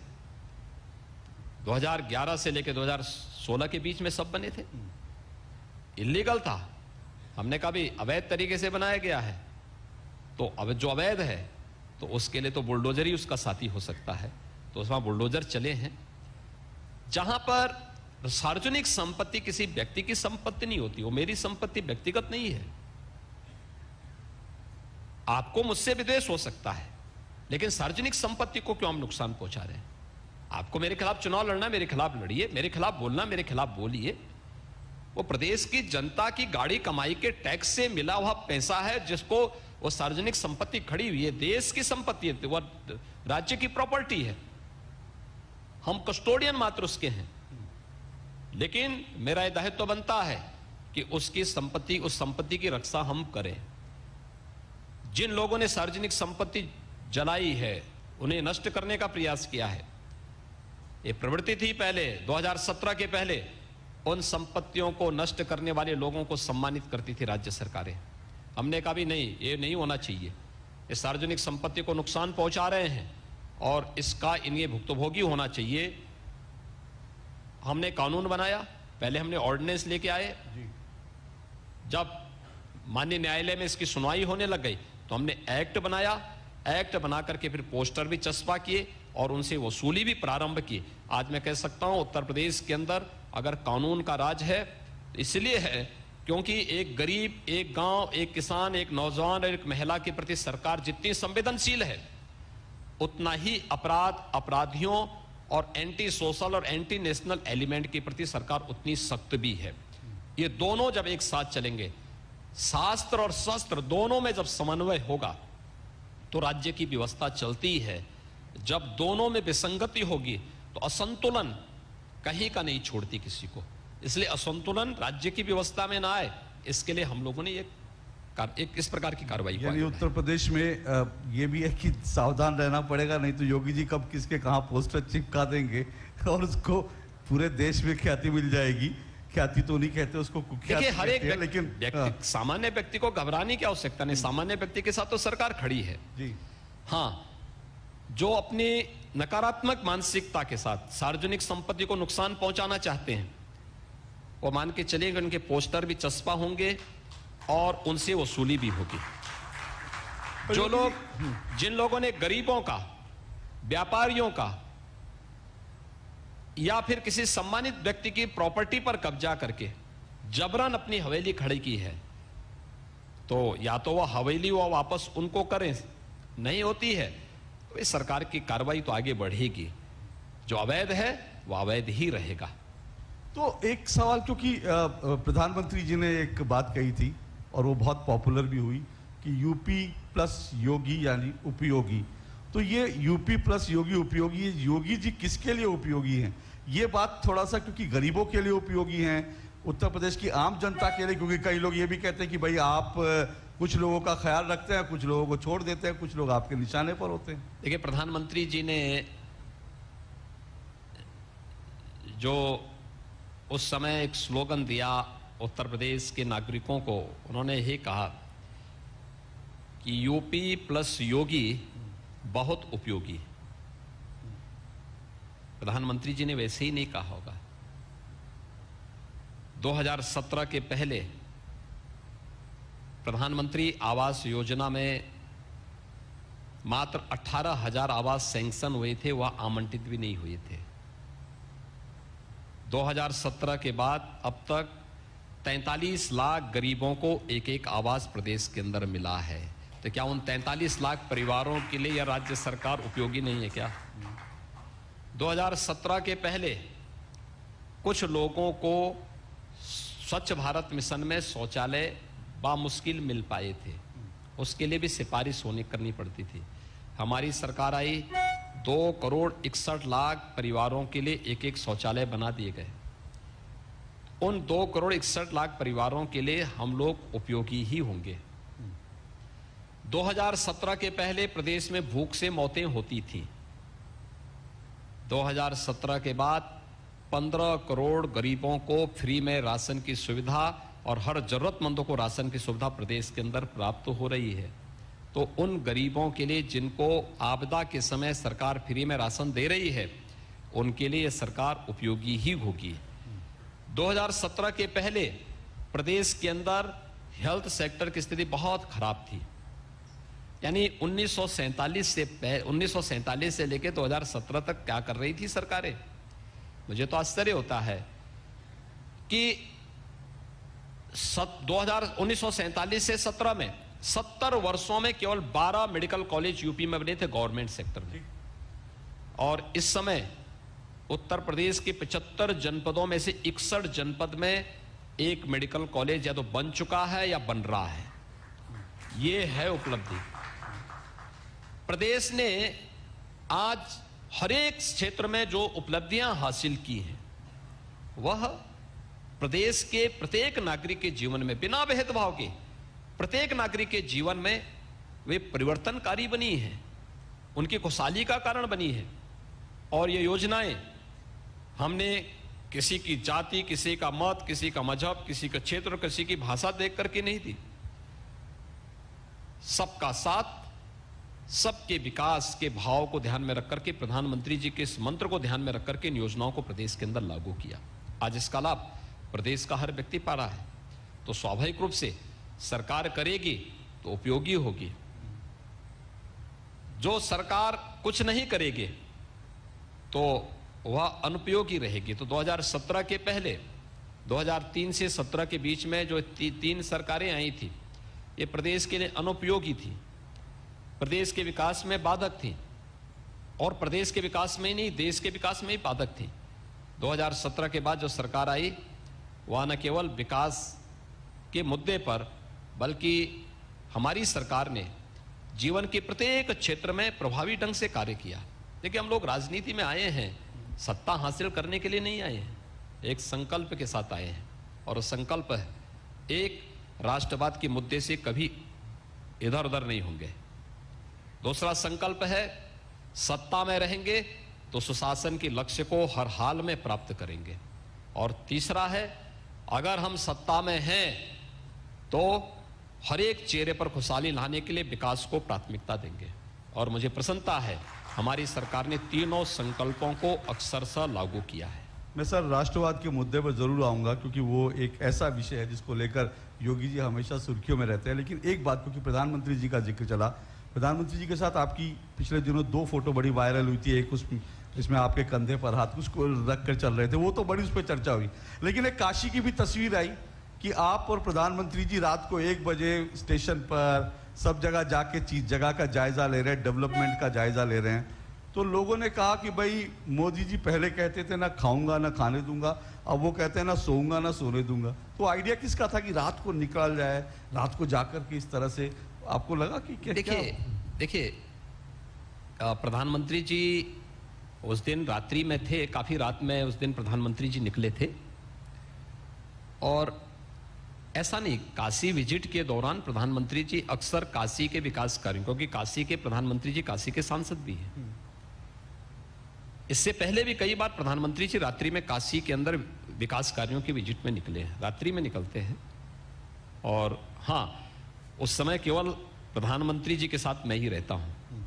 2011 से लेकर 2016 के बीच में सब बने थे, इल्लीगल था। हमने कहा भी अवैध तरीके से बनाया गया है, तो अब जो अवैध है तो उसके लिए तो बुलडोजर ही उसका साथी हो सकता है। तो उसमें बुलडोजर चले हैं। जहां पर सार्वजनिक संपत्ति किसी व्यक्ति की संपत्ति नहीं होती, वो मेरी संपत्ति व्यक्तिगत नहीं है। आपको मुझसे विद्वेष हो सकता है, लेकिन सार्वजनिक संपत्ति को क्यों हम नुकसान पहुंचा रहे हैं? आपको मेरे खिलाफ चुनाव लड़ना, मेरे खिलाफ लड़िए, मेरे खिलाफ बोलना, मेरे खिलाफ बोलिए। वो प्रदेश की जनता की गाड़ी कमाई के टैक्स से मिला हुआ पैसा है, जिसको वो सार्वजनिक संपत्ति खड़ी हुई है, देश की संपत्ति है, वो राज्य की प्रॉपर्टी है। हम कस्टोडियन मात्र उसके हैं। लेकिन मेरा यह दायित्व तो बनता है कि उसकी संपत्ति, उस संपत्ति की रक्षा हम करें। जिन लोगों ने सार्वजनिक संपत्ति जलाई है, उन्हें नष्ट करने का प्रयास किया है। ये प्रवृत्ति थी पहले 2017 के पहले, उन संपत्तियों को नष्ट करने वाले लोगों को सम्मानित करती थी राज्य सरकारें। हमने कहा भी नहीं, ये नहीं होना चाहिए। इस सार्वजनिक संपत्ति को नुकसान पहुंचा रहे हैं और इसका इन्हें भुक्तभोगी होना चाहिए। हमने कानून बनाया, पहले हमने ऑर्डिनेंस लेके आए। जब माननीय न्यायालय में इसकी सुनवाई होने लग गई तो हमने एक्ट बनाया। एक्ट बना करके फिर पोस्टर भी चस्पा किए और उनसे वसूली भी प्रारंभ की। आज मैं कह सकता हूं उत्तर प्रदेश के अंदर अगर कानून का राज है तो इसलिए है क्योंकि एक गरीब, एक गांव, एक किसान, एक नौजवान और एक महिला के प्रति सरकार जितनी संवेदनशील है, उतना ही अपराधियों और एंटी सोशल और एंटी नेशनल एलिमेंट के प्रति सरकार उतनी सख्त भी है। ये दोनों जब एक साथ चलेंगे, शास्त्र और शस्त्र दोनों में जब समन्वय होगा तो राज्य की व्यवस्था चलती है। जब दोनों में विसंगति होगी तो असंतुलन कहीं का नहीं छोड़ती किसी को। इसलिए असंतुलन राज्य की व्यवस्था में ना आए, इसके लिए हम लोगों ने एक इस प्रकार की कार्रवाई यानी उत्तर प्रदेश में ये भी है कि सावधान रहना पड़ेगा, नहीं तो योगी जी कब किसके कहां पोस्टर चिपका देंगे और उसको पूरे देश में ख्याति मिल जाएगी। ख्याति तो नहीं कहते उसको, देखिए हर एक लेकिन सामान्य व्यक्ति को घबराने की आवश्यकता नहीं। सामान्य व्यक्ति के साथ तो सरकार खड़ी है जी। हाँ, जो अपनी नकारात्मक मानसिकता के साथ सार्वजनिक संपत्ति को नुकसान पहुंचाना चाहते हैं, वो मान के चलेंगे उनके पोस्टर भी चस्पा होंगे और उनसे वसूली भी होगी। जो लोग, जिन लोगों ने गरीबों का, व्यापारियों का या फिर किसी सम्मानित व्यक्ति की प्रॉपर्टी पर कब्जा करके जबरन अपनी हवेली खड़ी की है, तो या तो वह हवेली वो वापस उनको करें, नहीं होती है तो इस सरकार की कार्रवाई तो आगे बढ़ेगी। जो अवैध है वह अवैध ही रहेगा। तो एक सवाल, क्योंकि प्रधानमंत्री जी ने एक बात कही थी और वो बहुत पॉपुलर भी हुई कि यूपी प्लस योगी यानी उपयोगी। तो ये यूपी प्लस योगी उपयोगी, ये योगी जी किसके लिए उपयोगी हैं? ये बात थोड़ा सा, क्योंकि गरीबों के लिए उपयोगी हैं, उत्तर प्रदेश की आम जनता के लिए, क्योंकि कई लोग ये भी कहते हैं कि भाई आप कुछ लोगों का ख्याल रखते हैं, कुछ लोगों को छोड़ देते हैं, कुछ लोग आपके निशाने पर होते हैं। देखिए प्रधानमंत्री जी ने जो उस समय एक स्लोगन दिया उत्तर प्रदेश के नागरिकों को, उन्होंने ये कहा कि यूपी प्लस योगी बहुत उपयोगी। प्रधानमंत्री जी ने वैसे ही नहीं कहा होगा। 2017 के पहले प्रधानमंत्री आवास योजना में मात्र 18,000 आवास सैंक्शन हुए थे, वह आवंटित भी नहीं हुए थे। 2017 के बाद अब तक 43 लाख गरीबों को एक एक आवास प्रदेश के अंदर मिला है। तो क्या उन 43 लाख परिवारों के लिए यह राज्य सरकार उपयोगी नहीं है क्या? 2017 के पहले कुछ लोगों को स्वच्छ भारत मिशन में शौचालय बामुश्किल मिल पाए थे, उसके लिए भी सिफारिश करनी पड़ती थी। हमारी सरकार आई, 2,61,00,000 परिवारों के लिए एक एक शौचालय बना दिए गए। उन 2,61,00,000 परिवारों के लिए हम लोग उपयोगी ही होंगे। 2017 के पहले प्रदेश में भूख से मौतें होती थी। 2017 के बाद 15 करोड़ गरीबों को फ्री में राशन की सुविधा और हर जरूरतमंदों को राशन की सुविधा प्रदेश के अंदर प्राप्त हो रही है। तो उन गरीबों के लिए जिनको आपदा के समय सरकार फ्री में राशन दे रही है, उनके लिए सरकार उपयोगी ही होगी। 2017 के पहले प्रदेश के अंदर हेल्थ सेक्टर की स्थिति बहुत खराब थी। यानी 1947 से लेकर 2017 तक क्या कर रही थी सरकारें? मुझे तो आश्चर्य होता है कि 1947 से 17 में 70 वर्षों में केवल 12 मेडिकल कॉलेज यूपी में बने थे गवर्नमेंट सेक्टर में। और इस समय उत्तर प्रदेश के 75 जनपदों में से 61 जनपद में एक मेडिकल कॉलेज या तो बन चुका है या बन रहा है। ये है उपलब्धि। प्रदेश ने आज हर एक क्षेत्र में जो उपलब्धियां हासिल की हैं, वह प्रदेश के प्रत्येक नागरिक के जीवन में बिना भेदभाव के प्रत्येक नागरिक के जीवन में वे परिवर्तनकारी बनी हैं, उनकी खुशहाली का कारण बनी है। और ये योजनाएं हमने किसी की जाति, किसी का मत, किसी का मजहब, किसी का क्षेत्र, किसी की भाषा देख करके नहीं दी। सबका साथ, सबके विकास के भाव को ध्यान में रख करके प्रधानमंत्री जी के इस मंत्र को ध्यान में रख करके इन योजनाओं को प्रदेश के अंदर लागू किया। आज इसका लाभ प्रदेश का हर व्यक्ति पा रहा है। तो स्वाभाविक रूप से सरकार करेगी तो उपयोगी होगी। जो सरकार कुछ नहीं करेगी तो वह अनुपयोगी रहेगी। तो 2017 के पहले 2003 से 17 के बीच में जो तीन सरकारें आई थी, ये प्रदेश के लिए अनुपयोगी थी, प्रदेश के विकास में बाधक थी। और प्रदेश के विकास में ही नहीं, देश के विकास में ही बाधक थी। 2017 के बाद जो सरकार आई, वह न केवल विकास के मुद्दे पर, बल्कि हमारी सरकार ने जीवन के प्रत्येक क्षेत्र में प्रभावी ढंग से कार्य किया। देखिए, हम लोग राजनीति में आए हैं, सत्ता हासिल करने के लिए नहीं आए हैं, एक संकल्प के साथ आए हैं, और संकल्प है एक, राष्ट्रवाद के मुद्दे से कभी इधर उधर नहीं होंगे। दूसरा संकल्प है, सत्ता में रहेंगे तो सुशासन के लक्ष्य को हर हाल में प्राप्त करेंगे। और तीसरा है, अगर हम सत्ता में हैं तो हर एक चेहरे पर खुशहाली लाने के लिए विकास को प्राथमिकता देंगे। और मुझे प्रसन्नता है, हमारी सरकार ने तीनों संकल्पों को अक्षरशः लागू किया है। मैं सर राष्ट्रवाद के मुद्दे पर जरूर आऊंगा, क्योंकि वो एक ऐसा विषय है जिसको लेकर योगी जी हमेशा सुर्खियों में रहते हैं। लेकिन एक बात, क्योंकि प्रधानमंत्री जी का जिक्र चला, प्रधानमंत्री जी के साथ आपकी पिछले दिनों 2 फोटो बड़ी वायरल हुई थी। एक इसमें आपके कंधे पर हाथ उसको रख कर चल रहे थे, वो तो बड़ी उस पर चर्चा हुई। लेकिन एक काशी की भी तस्वीर आई कि आप और प्रधानमंत्री जी रात को 1 बजे स्टेशन पर सब जगह जाके चीज जगह का जायजा ले रहे हैं, डेवलपमेंट का जायजा ले रहे हैं। तो लोगों ने कहा कि भाई मोदी जी पहले कहते थे ना खाऊंगा ना खाने दूंगा, अब वो कहते हैं ना सोऊंगा ना सोने दूंगा। तो आइडिया किसका था कि रात को निकल जाए, रात को जाकर के इस तरह से आपको लगा कि देखिए, प्रधानमंत्री जी उस दिन रात्रि में थे, काफी रात में उस दिन प्रधानमंत्री जी निकले थे। और ऐसा नहीं, काशी विजिट के दौरान प्रधानमंत्री जी अक्सर काशी के विकास कार्यों, क्योंकि काशी के प्रधानमंत्री जी काशी के सांसद भी हैं, इससे पहले भी कई बार प्रधानमंत्री जी रात्रि में काशी के अंदर विकास कार्यों की विजिट में निकले हैं, रात्रि में निकलते हैं। और हाँ, उस समय केवल प्रधानमंत्री जी के साथ मैं ही रहता हूं,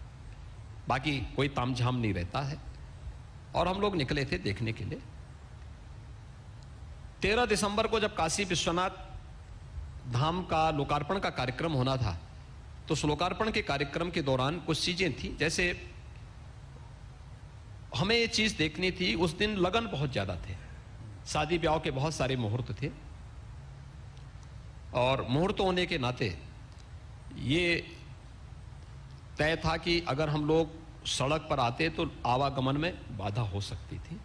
बाकी कोई तामझाम नहीं रहता है। और हम लोग निकले थे देखने के लिए। 13 दिसंबर को जब काशी विश्वनाथ धाम का लोकार्पण का कार्यक्रम होना था, तो उस लोकार्पण के कार्यक्रम के दौरान कुछ चीजें थी, जैसे हमें ये चीज देखनी थी, उस दिन लगन बहुत ज्यादा थे, शादी ब्याह के बहुत सारे मुहूर्त थे, और मुहूर्त होने के नाते ये तय था कि अगर हम लोग सड़क पर आते तो आवागमन में बाधा हो सकती थी।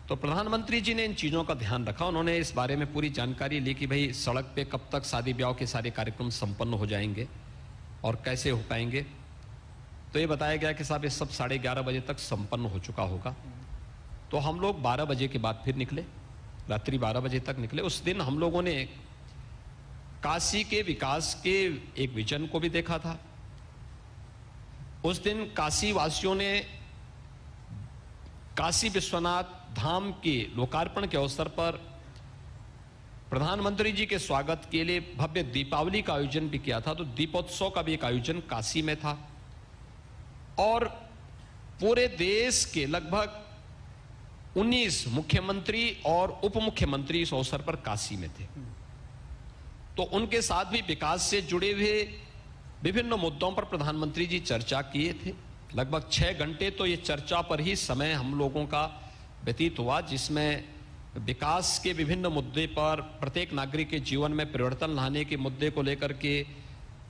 तो प्रधानमंत्री जी ने इन चीजों का ध्यान रखा, उन्होंने इस बारे में पूरी जानकारी ली कि भाई सड़क पे कब तक शादी ब्याह के सारे कार्यक्रम संपन्न हो जाएंगे और कैसे हो पाएंगे। तो ये बताया गया कि साहब ये सब 11:30 बजे तक संपन्न हो चुका होगा। तो हम लोग 12 बजे के बाद फिर निकले, रात्रि 12 बजे तक निकले। उस दिन हम लोगों ने काशी के विकास के एक विजन को भी देखा था। उस दिन काशी वासियों ने काशी विश्वनाथ धाम के लोकार्पण के अवसर पर प्रधानमंत्री जी के स्वागत के लिए भव्य दीपावली का आयोजन भी किया था। तो दीपोत्सव का भी एक आयोजन काशी में था, और पूरे देश के लगभग 19 मुख्यमंत्री और उप मुख्यमंत्री इस अवसर पर काशी में थे। तो उनके साथ भी विकास से जुड़े हुए विभिन्न मुद्दों पर प्रधानमंत्री जी चर्चा किए थे। लगभग 6 घंटे तो ये चर्चा पर ही समय हम लोगों का व्यतीत हुआ, जिसमें विकास के विभिन्न मुद्दे पर, प्रत्येक नागरिक के जीवन में परिवर्तन लाने के मुद्दे को लेकर के,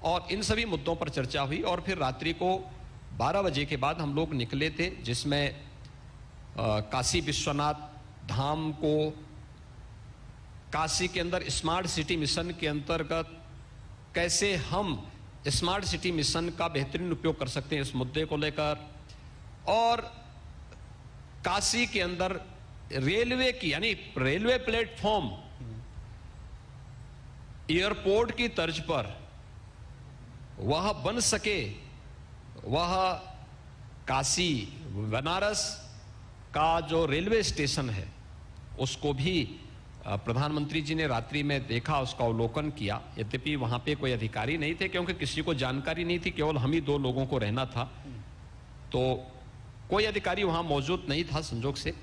और इन सभी मुद्दों पर चर्चा हुई। और फिर रात्रि को 12 बजे के बाद हम लोग निकले थे, जिसमें काशी विश्वनाथ धाम को काशी के अंदर स्मार्ट सिटी मिशन के अंतर्गत कैसे हम स्मार्ट सिटी मिशन का बेहतरीन उपयोग कर सकते हैं, इस मुद्दे को लेकर, और काशी के अंदर रेलवे की, यानी रेलवे प्लेटफॉर्म एयरपोर्ट की तर्ज पर वह बन सके, वह काशी बनारस का जो रेलवे स्टेशन है उसको भी प्रधानमंत्री जी ने रात्रि में देखा, उसका अवलोकन किया। यद्यपि वहां पे कोई अधिकारी नहीं थे, क्योंकि किसी को जानकारी नहीं थी, केवल हम ही 2 लोगों को रहना था, तो कोई अधिकारी वहां मौजूद नहीं था संजोग से।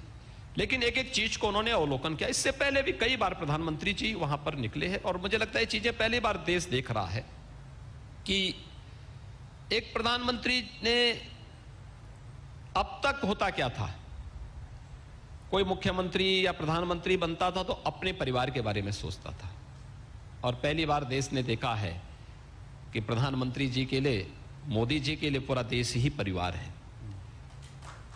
लेकिन एक एक चीज को उन्होंने अवलोकन किया। इससे पहले भी कई बार प्रधानमंत्री जी वहां पर निकले हैं, और मुझे लगता है ये चीजें पहली बार देश देख रहा है कि एक प्रधानमंत्री ने, अब तक होता क्या था, कोई मुख्यमंत्री या प्रधानमंत्री बनता था तो अपने परिवार के बारे में सोचता था, और पहली बार देश ने देखा है कि प्रधानमंत्री जी के लिए, मोदी जी के लिए पूरा देश ही परिवार है।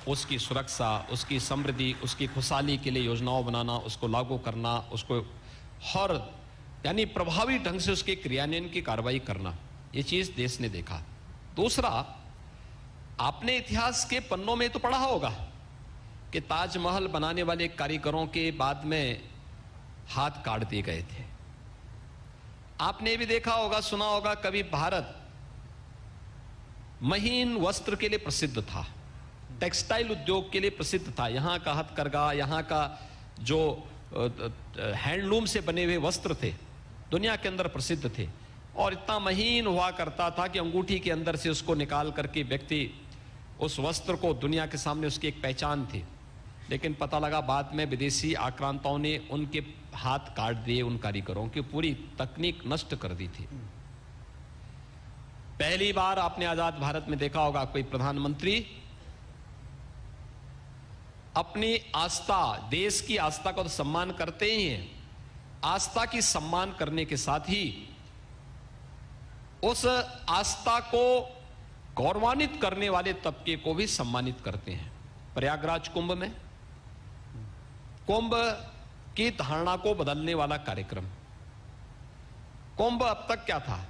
उसकी सुरक्षा, उसकी समृद्धि, उसकी खुशहाली के लिए योजनाओं बनाना, उसको लागू करना, उसको हर यानी प्रभावी ढंग से उसके क्रियान्वयन की कार्रवाई करना, ये चीज देश ने देखा। दूसरा, आपने इतिहास के पन्नों में तो पढ़ा होगा कि ताजमहल बनाने वाले कारीगरों के बाद में हाथ काट दिए गए थे। आपने भी देखा होगा, सुना होगा, कभी भारत महीन वस्त्र के लिए प्रसिद्ध था, टेक्सटाइल उद्योग के लिए प्रसिद्ध था। यहां का हथकरघा, यहां का जो हैंडलूम से बने हुए वस्त्र थे, दुनिया के अंदर प्रसिद्ध थे। और इतना महीन हुआ करता था कि अंगूठी के अंदर से उसको निकाल करके व्यक्ति उस वस्त्र को, दुनिया के सामने उसकी एक पहचान थी। लेकिन पता लगा बाद में विदेशी आक्रांताओं ने उनके हाथ काट दिए, उन कारीगरों की पूरी तकनीक नष्ट कर दी थी। पहली बार आपने आजाद भारत में देखा होगा, कोई प्रधानमंत्री अपनी आस्था, देश की आस्था का तो सम्मान करते ही हैं, आस्था की सम्मान करने के साथ ही उस आस्था को गौरवान्वित करने वाले तबके को भी सम्मानित करते हैं। प्रयागराज कुंभ में कुंभ की धारणा को बदलने वाला कार्यक्रम। कुंभ अब तक क्या था?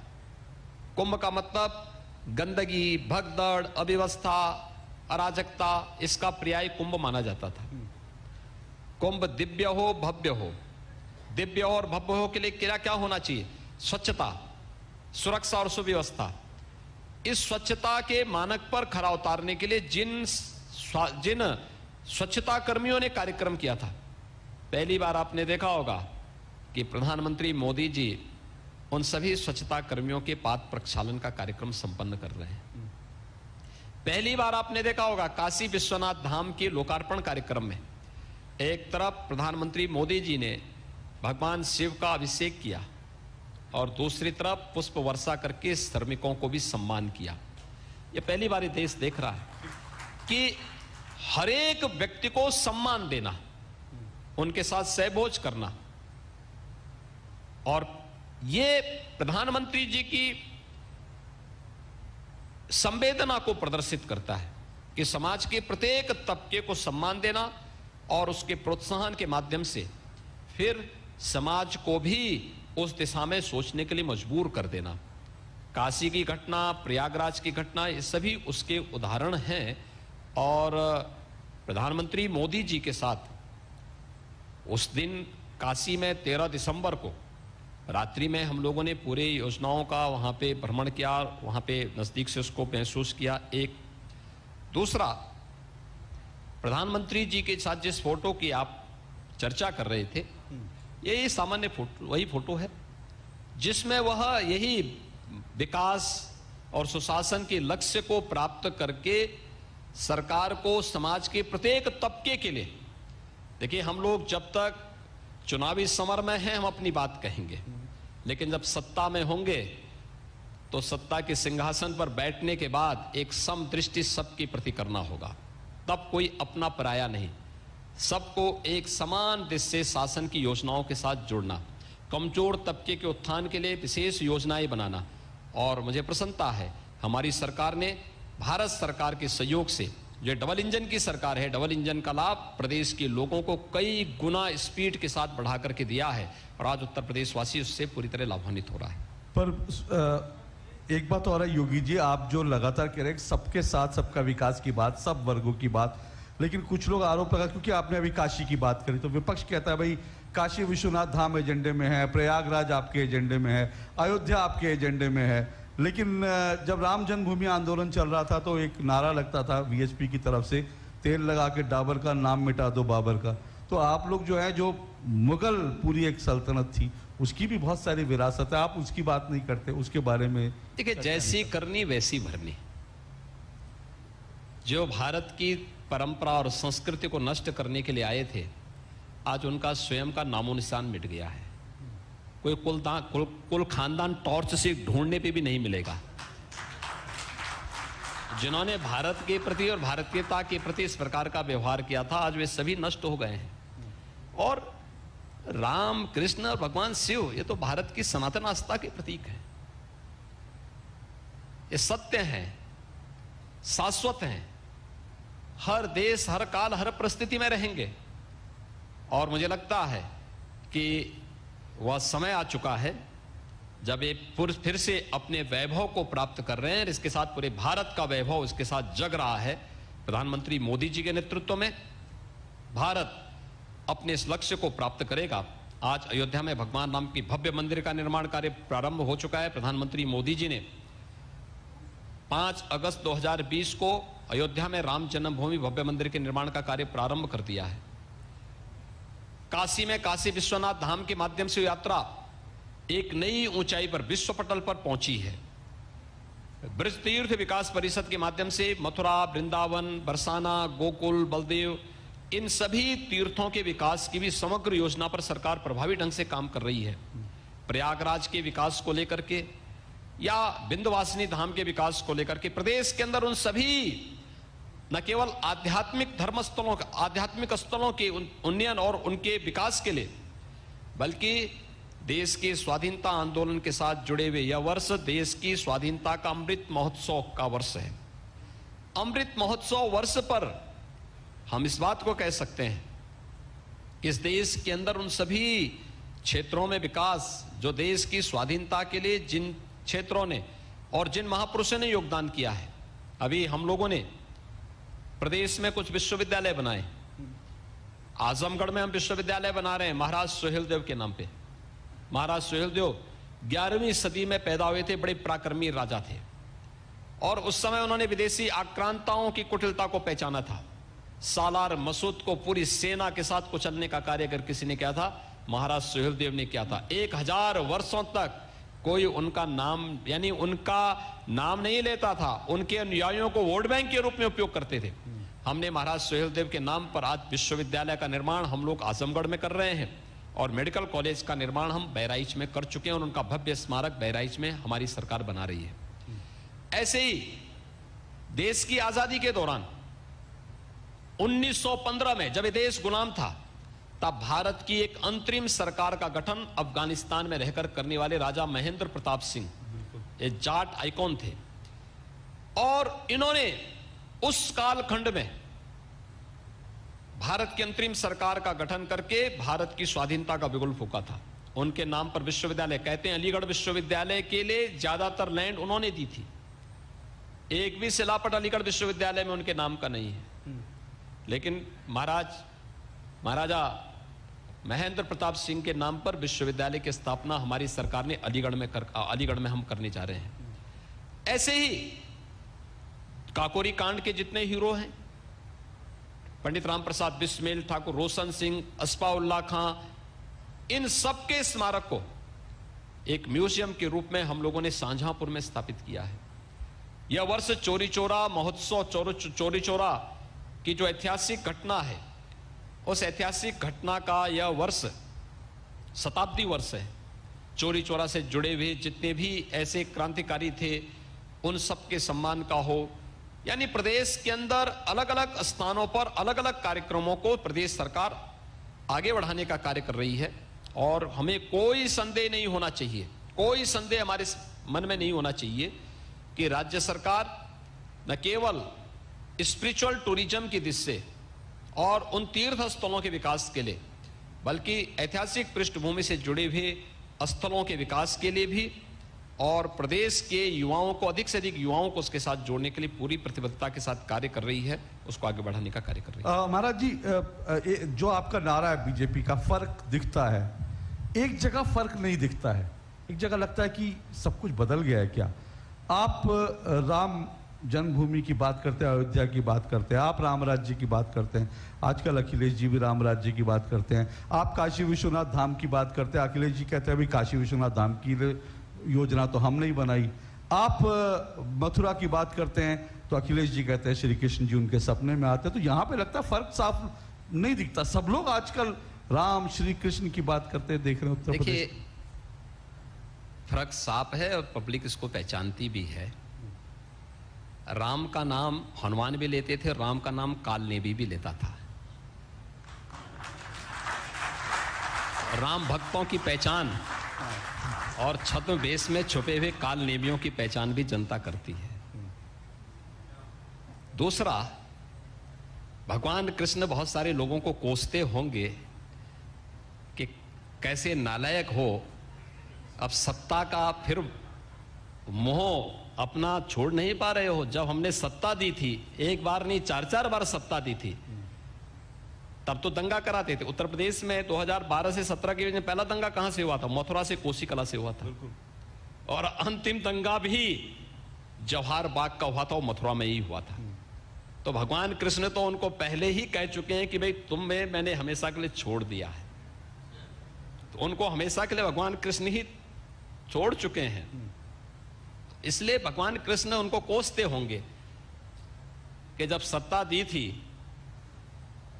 कुंभ का मतलब गंदगी, भगदड़, अव्यवस्था, अराजकता, इसका पर्याय कुंभ माना जाता था। कुंभ दिव्य हो, भव्य हो। दिव्य और भव्य हो के लिए क्या क्या होना चाहिए? स्वच्छता, सुरक्षा और सुव्यवस्था। इस स्वच्छता के मानक पर खरा उतारने के लिए जिन स्वच्छता कर्मियों ने कार्यक्रम किया था, पहली बार आपने देखा होगा कि प्रधानमंत्री मोदी जी उन सभी स्वच्छता कर्मियों के पाद प्रक्षालन का कार्यक्रम संपन्न कर रहे हैं। पहली बार आपने देखा होगा काशी विश्वनाथ धाम के लोकार्पण कार्यक्रम में एक तरफ प्रधानमंत्री मोदी जी ने भगवान शिव का अभिषेक किया और दूसरी तरफ पुष्प वर्षा करके श्रमिकों को भी सम्मान किया। यह पहली बार ये देश देख रहा है कि हर एक व्यक्ति को सम्मान देना, उनके साथ सहभोज करना। और ये प्रधानमंत्री जी की संवेदना को प्रदर्शित करता है कि समाज के प्रत्येक तबके को सम्मान देना और उसके प्रोत्साहन के माध्यम से फिर समाज को भी उस दिशा में सोचने के लिए मजबूर कर देना। काशी की घटना, प्रयागराज की घटना, ये सभी उसके उदाहरण हैं। और प्रधानमंत्री मोदी जी के साथ उस दिन काशी में 13 दिसंबर को रात्रि में हम लोगों ने पूरे योजनाओं का वहां पे भ्रमण किया, वहां पे नजदीक से उसको महसूस किया। एक दूसरा, प्रधानमंत्री जी के साथ जिस फोटो की आप चर्चा कर रहे थे, ये सामान्य फोटो, वही फोटो है जिसमें वह यही विकास और सुशासन के लक्ष्य को प्राप्त करके सरकार को समाज के प्रत्येक तबके के लिए, देखिए हम लोग जब तक चुनावी समर में हैं हम अपनी बात कहेंगे, लेकिन जब सत्ता में होंगे तो सत्ता के सिंहासन पर बैठने के बाद एक समदृष्टि सबके प्रति करना होगा। तब कोई अपना पराया नहीं, सबको एक समान दिशा से शासन की योजनाओं के साथ जुड़ना, कमजोर तबके के उत्थान के लिए विशेष योजनाएं बनाना। और मुझे प्रसन्नता है हमारी सरकार ने भारत सरकार के सहयोग से, जो डबल इंजन की सरकार है, डबल इंजन का लाभ प्रदेश के लोगों को कई गुना स्पीड के साथ बढ़ा करके दिया है और आज उत्तर प्रदेश वासी उससे पूरी तरह लाभान्वित हो रहा है। पर एक बात और है योगी जी, आप जो लगातार कह रहे हैं सबके साथ सबका विकास की बात, सब वर्गों की बात, लेकिन कुछ लोग आरोप लगा, क्योंकि आपने अभी काशी की बात करी तो विपक्ष कहता है भाई काशी विश्वनाथ धाम एजेंडे में है, प्रयागराज आपके एजेंडे में है, अयोध्या आपके एजेंडे में है। लेकिन जब राम जन्मभूमि आंदोलन चल रहा था तो एक नारा लगता था वीएचपी की तरफ से, तेल लगा के डाबर का, नाम मिटा दो बाबर का। तो आप लोग जो है, जो मुगल पूरी एक सल्तनत थी उसकी भी बहुत सारी विरासत है, आप उसकी बात नहीं करते, उसके बारे में देखिए, जैसी करनी वैसी भरनी। जो भारत की परंपरा और संस्कृति को नष्ट करने के लिए आए थे, आज उनका स्वयं का नामो निशान मिट गया है। कोई कुल खानदान टॉर्च से ढूंढने पे भी नहीं मिलेगा। जिन्होंने भारत के प्रति और भारतीयता के प्रति इस प्रकार का व्यवहार किया था, आज वे सभी नष्ट हो गए हैं। और राम, कृष्ण और भगवान शिव, ये तो भारत की सनातन आस्था के प्रतीक हैं। ये सत्य हैं, शाश्वत हैं, हर देश, हर काल, हर परिस्थिति में रहेंगे। और मुझे लगता है कि वह समय आ चुका है जब ये फिर से अपने वैभव को प्राप्त कर रहे हैं। इसके साथ पूरे भारत का वैभव इसके साथ जग रहा है। प्रधानमंत्री मोदी जी के नेतृत्व में भारत अपने इस लक्ष्य को प्राप्त करेगा। आज अयोध्या में भगवान राम की भव्य मंदिर का निर्माण कार्य प्रारंभ हो चुका है। प्रधानमंत्री मोदी जी ने 5 अगस्त 2020 को अयोध्या में राम जन्मभूमि भव्य मंदिर के निर्माण का कार्य प्रारंभ कर दिया है। काशी में काशी विश्वनाथ धाम के माध्यम से यात्रा एक नई ऊंचाई पर, विश्व पटल पर पहुंची है। ब्रज तीर्थ विकास परिषद के माध्यम से मथुरा, वृंदावन, बरसाना, गोकुल, बलदेव, इन सभी तीर्थों के विकास की भी समग्र योजना पर सरकार प्रभावी ढंग से काम कर रही है। प्रयागराज के विकास को लेकर के या विंध्यवासिनी धाम के विकास को लेकर के प्रदेश के अंदर उन सभी न केवल आध्यात्मिक धर्म स्थलों, आध्यात्मिक स्थलों के उन्नयन और उनके विकास के लिए, बल्कि देश के स्वाधीनता आंदोलन के साथ जुड़े हुए यह वर्ष देश की स्वाधीनता का अमृत महोत्सव का वर्ष है। अमृत महोत्सव वर्ष पर हम इस बात को कह सकते हैं कि इस देश के अंदर उन सभी क्षेत्रों में विकास जो देश की स्वाधीनता के लिए जिन क्षेत्रों ने और जिन महापुरुषों ने योगदान किया है। अभी हम लोगों ने प्रदेश में कुछ विश्वविद्यालय बनाए। आजमगढ़ में हम विश्वविद्यालय बना रहे हैं महाराज सुहेलदेव के नाम पे। महाराज सुहेलदेव 11वीं सदी में पैदा हुए थे, बड़े पराक्रमी राजा थे और उस समय उन्होंने विदेशी आक्रांताओं की कुटिलता को पहचाना था। सालार मसूद को पूरी सेना के साथ कुचलने का कार्य अगर किसी ने किया था, महाराज सुहेलदेव ने किया था। 1000 वर्षों तक कोई उनका नाम, यानी उनका नाम नहीं लेता था, उनके अनुयायियों को वोट बैंक के रूप में उपयोग करते थे। हमने महाराज सुहेलदेव के नाम पर आज विश्वविद्यालय का निर्माण हम लोग आजमगढ़ में कर रहे हैं और मेडिकल कॉलेज का निर्माण हम बहराइच में कर चुके हैं और उनका भव्य स्मारक बहराइच में हमारी सरकार बना रही है। ऐसे ही देश की आजादी के दौरान 1915 में जब ये देश गुलाम था, तब भारत की एक अंतरिम सरकार का गठन अफगानिस्तान में रहकर करने वाले राजा महेंद्र प्रताप सिंह, ये जाट आइकॉन थे और इन्होंने उस कालखंड में भारत की अंतरिम सरकार का गठन करके भारत की स्वाधीनता का बिगुल फूंका था। उनके नाम पर विश्वविद्यालय, कहते हैं अलीगढ़ विश्वविद्यालय के लिए ज्यादातर लैंड उन्होंने दी थी। एक भी शिलापट अलीगढ़ विश्वविद्यालय में उनके नाम का नहीं है। लेकिन महाराजा महेंद्र प्रताप सिंह के नाम पर विश्वविद्यालय की स्थापना हमारी सरकार ने अलीगढ़ में हम करने जा रहे हैं। ऐसे ही काकोरी कांड के जितने हीरो हैं, पंडित राम प्रसाद बिस्मिल, ठाकुर रोशन सिंह, अस्फाउल्लाह खां, इन सबके स्मारक को एक म्यूजियम के रूप में हम लोगों ने शाहजहांपुर में स्थापित किया है। यह वर्ष चौरी चौरा महोत्सव, चौरी चौरा की जो ऐतिहासिक घटना है, उस ऐतिहासिक घटना का यह वर्ष शताब्दी वर्ष है। चौरी चौरा से जुड़े हुए जितने भी ऐसे क्रांतिकारी थे, उन सबके सम्मान का हो। यानी प्रदेश के अंदर अलग अलग स्थानों पर अलग अलग कार्यक्रमों को प्रदेश सरकार आगे बढ़ाने का कार्य कर रही है और हमें कोई संदेह नहीं होना चाहिए, कोई संदेह हमारे मन में नहीं होना चाहिए कि राज्य सरकार न केवल स्पिरिचुअल टूरिज्म की दृष्टि से और उन तीर्थ स्थलों के विकास के लिए, बल्कि ऐतिहासिक पृष्ठभूमि से जुड़े हुए स्थलों के विकास के लिए भी और प्रदेश के युवाओं को, अधिक से अधिक युवाओं को उसके साथ जोड़ने के लिए पूरी प्रतिबद्धता के साथ कार्य कर रही है, उसको आगे बढ़ाने का कार्य कर रही है। महाराज जी, जो आपका नारा है बीजेपी का, फर्क दिखता है, एक जगह फर्क नहीं दिखता है, एक जगह लगता है कि सब कुछ बदल गया है क्या? आप राम जन्मभूमि की बात करते हैं, अयोध्या की बात करते हैं, आप राम राज्य की बात करते हैं, आजकल अखिलेश जी भी राम राज्य की बात करते हैं, आप काशी विश्वनाथ धाम की बात करते हैं, अखिलेश जी कहते हैं अभी काशी विश्वनाथ धाम की योजना तो हमने ही बनाई। आप मथुरा की बात करते हैं तो अखिलेश जी कहते हैं श्री कृष्ण जी उनके सपने में आते हैं। तो यहाँ पे लगता है फर्क साफ नहीं दिखता। सब लोग आजकल राम श्री कृष्ण की बात करते हैं, देख रहे हैं उत्तर प्रदेश। देखिए, फर्क साफ है और पब्लिक इसको पहचानती भी है। राम का नाम हनुमान भी लेते थे, राम का नाम काल नेमी भी लेता था। राम भक्तों की पहचान और छद्म वेश में छुपे हुए काल नेमियों की पहचान भी जनता करती है। दूसरा, भगवान कृष्ण बहुत सारे लोगों को कोसते होंगे कि कैसे नालायक हो, अब सत्ता का फिर मोह अपना छोड़ नहीं पा रहे हो। जब हमने सत्ता दी थी, एक बार नहीं 4-4 बार सत्ता दी थी, तब तो दंगा कराते थे। उत्तर प्रदेश में 2012 से 17 के बीच में पहला दंगा कहां से हुआ था? मथुरा से कोसी कला से हुआ था। और अंतिम दंगा भी जवाहर बाग का हुआ था, वो मथुरा में ही हुआ था। तो भगवान कृष्ण तो उनको पहले ही कह चुके हैं कि भाई तुम्हें मैंने हमेशा के लिए छोड़ दिया है। तो उनको हमेशा के लिए भगवान कृष्ण ही छोड़ चुके हैं। इसलिए भगवान कृष्ण उनको कोसते होंगे कि जब सत्ता दी थी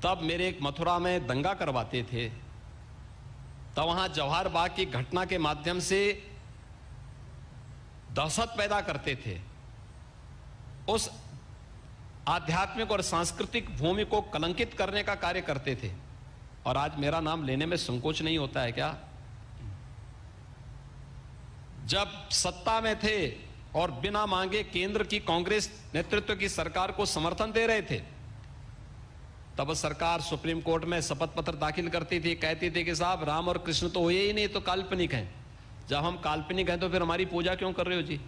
तब मेरे एक मथुरा में दंगा करवाते थे, तब वहां जवाहर बाग की घटना के माध्यम से दहशत पैदा करते थे, उस आध्यात्मिक और सांस्कृतिक भूमि को कलंकित करने का कार्य करते थे। और आज मेरा नाम लेने में संकोच नहीं होता है क्या? जब सत्ता में थे और बिना मांगे केंद्र की कांग्रेस नेतृत्व की सरकार को समर्थन दे रहे थे, तब सरकार सुप्रीम कोर्ट में शपथ पत्र दाखिल करती थी, कहती थी कि साहब राम और कृष्ण तो हुए ही नहीं, तो काल्पनिक हैं। जब हम काल्पनिक हैं तो फिर हमारी पूजा क्यों कर रहे हो जी?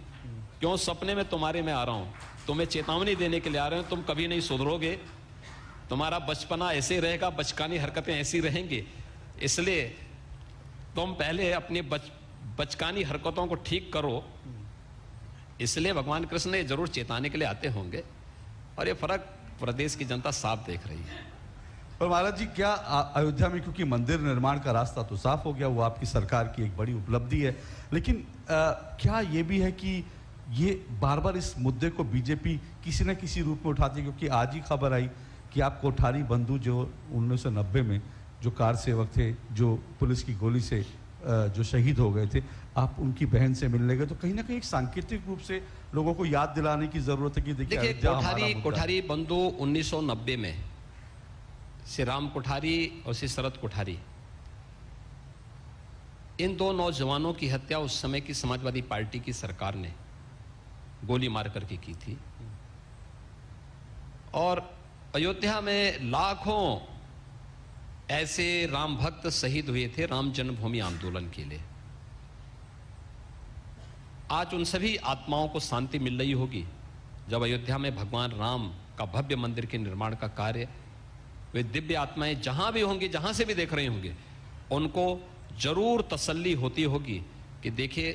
क्यों सपने में तुम्हारे में आ रहा हूं, तुम्हें चेतावनी देने के लिए आ रहे हो, तुम कभी नहीं सुधरोगे, तुम्हारा बचपना ऐसे रहेगा, बचकानी हरकतें ऐसी रहेंगी। इसलिए तुम पहले अपनी बचकानी हरकतों को ठीक करो। इसलिए भगवान कृष्ण ने जरूर चेताने के लिए आते होंगे, और ये फर्क प्रदेश की जनता साफ देख रही है। पर महाराज जी, क्या अयोध्या में, क्योंकि मंदिर निर्माण का रास्ता तो साफ हो गया, वो आपकी सरकार की एक बड़ी उपलब्धि है, लेकिन क्या ये भी है कि ये बार बार इस मुद्दे को बीजेपी किसी न किसी रूप में उठाती है? क्योंकि आज ही खबर आई कि आप कोठारी बंधु जो 1990 में जो कार सेवक थे, जो पुलिस की गोली से जो शहीद हो गए थे, आप उनकी बहन से मिलने गए, तो कहीं ना कहीं एक सांकेतिक रूप से लोगों को याद दिलाने की जरूरत है कि देखिए कोठारी बंधु 1990 में श्री राम कोठारी और श्री शरद कोठारी, इन दो नौजवानों की हत्या उस समय की समाजवादी पार्टी की सरकार ने गोली मार करके की थी। और अयोध्या में लाखों ऐसे राम भक्त शहीद हुए थे राम जन्मभूमि आंदोलन के लिए। आज उन सभी आत्माओं को शांति मिल रही होगी जब अयोध्या में भगवान राम का भव्य मंदिर के निर्माण का कार्य, वे दिव्य आत्माएं जहां भी होंगी, जहां से भी देख रहे होंगे, उनको जरूर तसल्ली होती होगी कि देखिए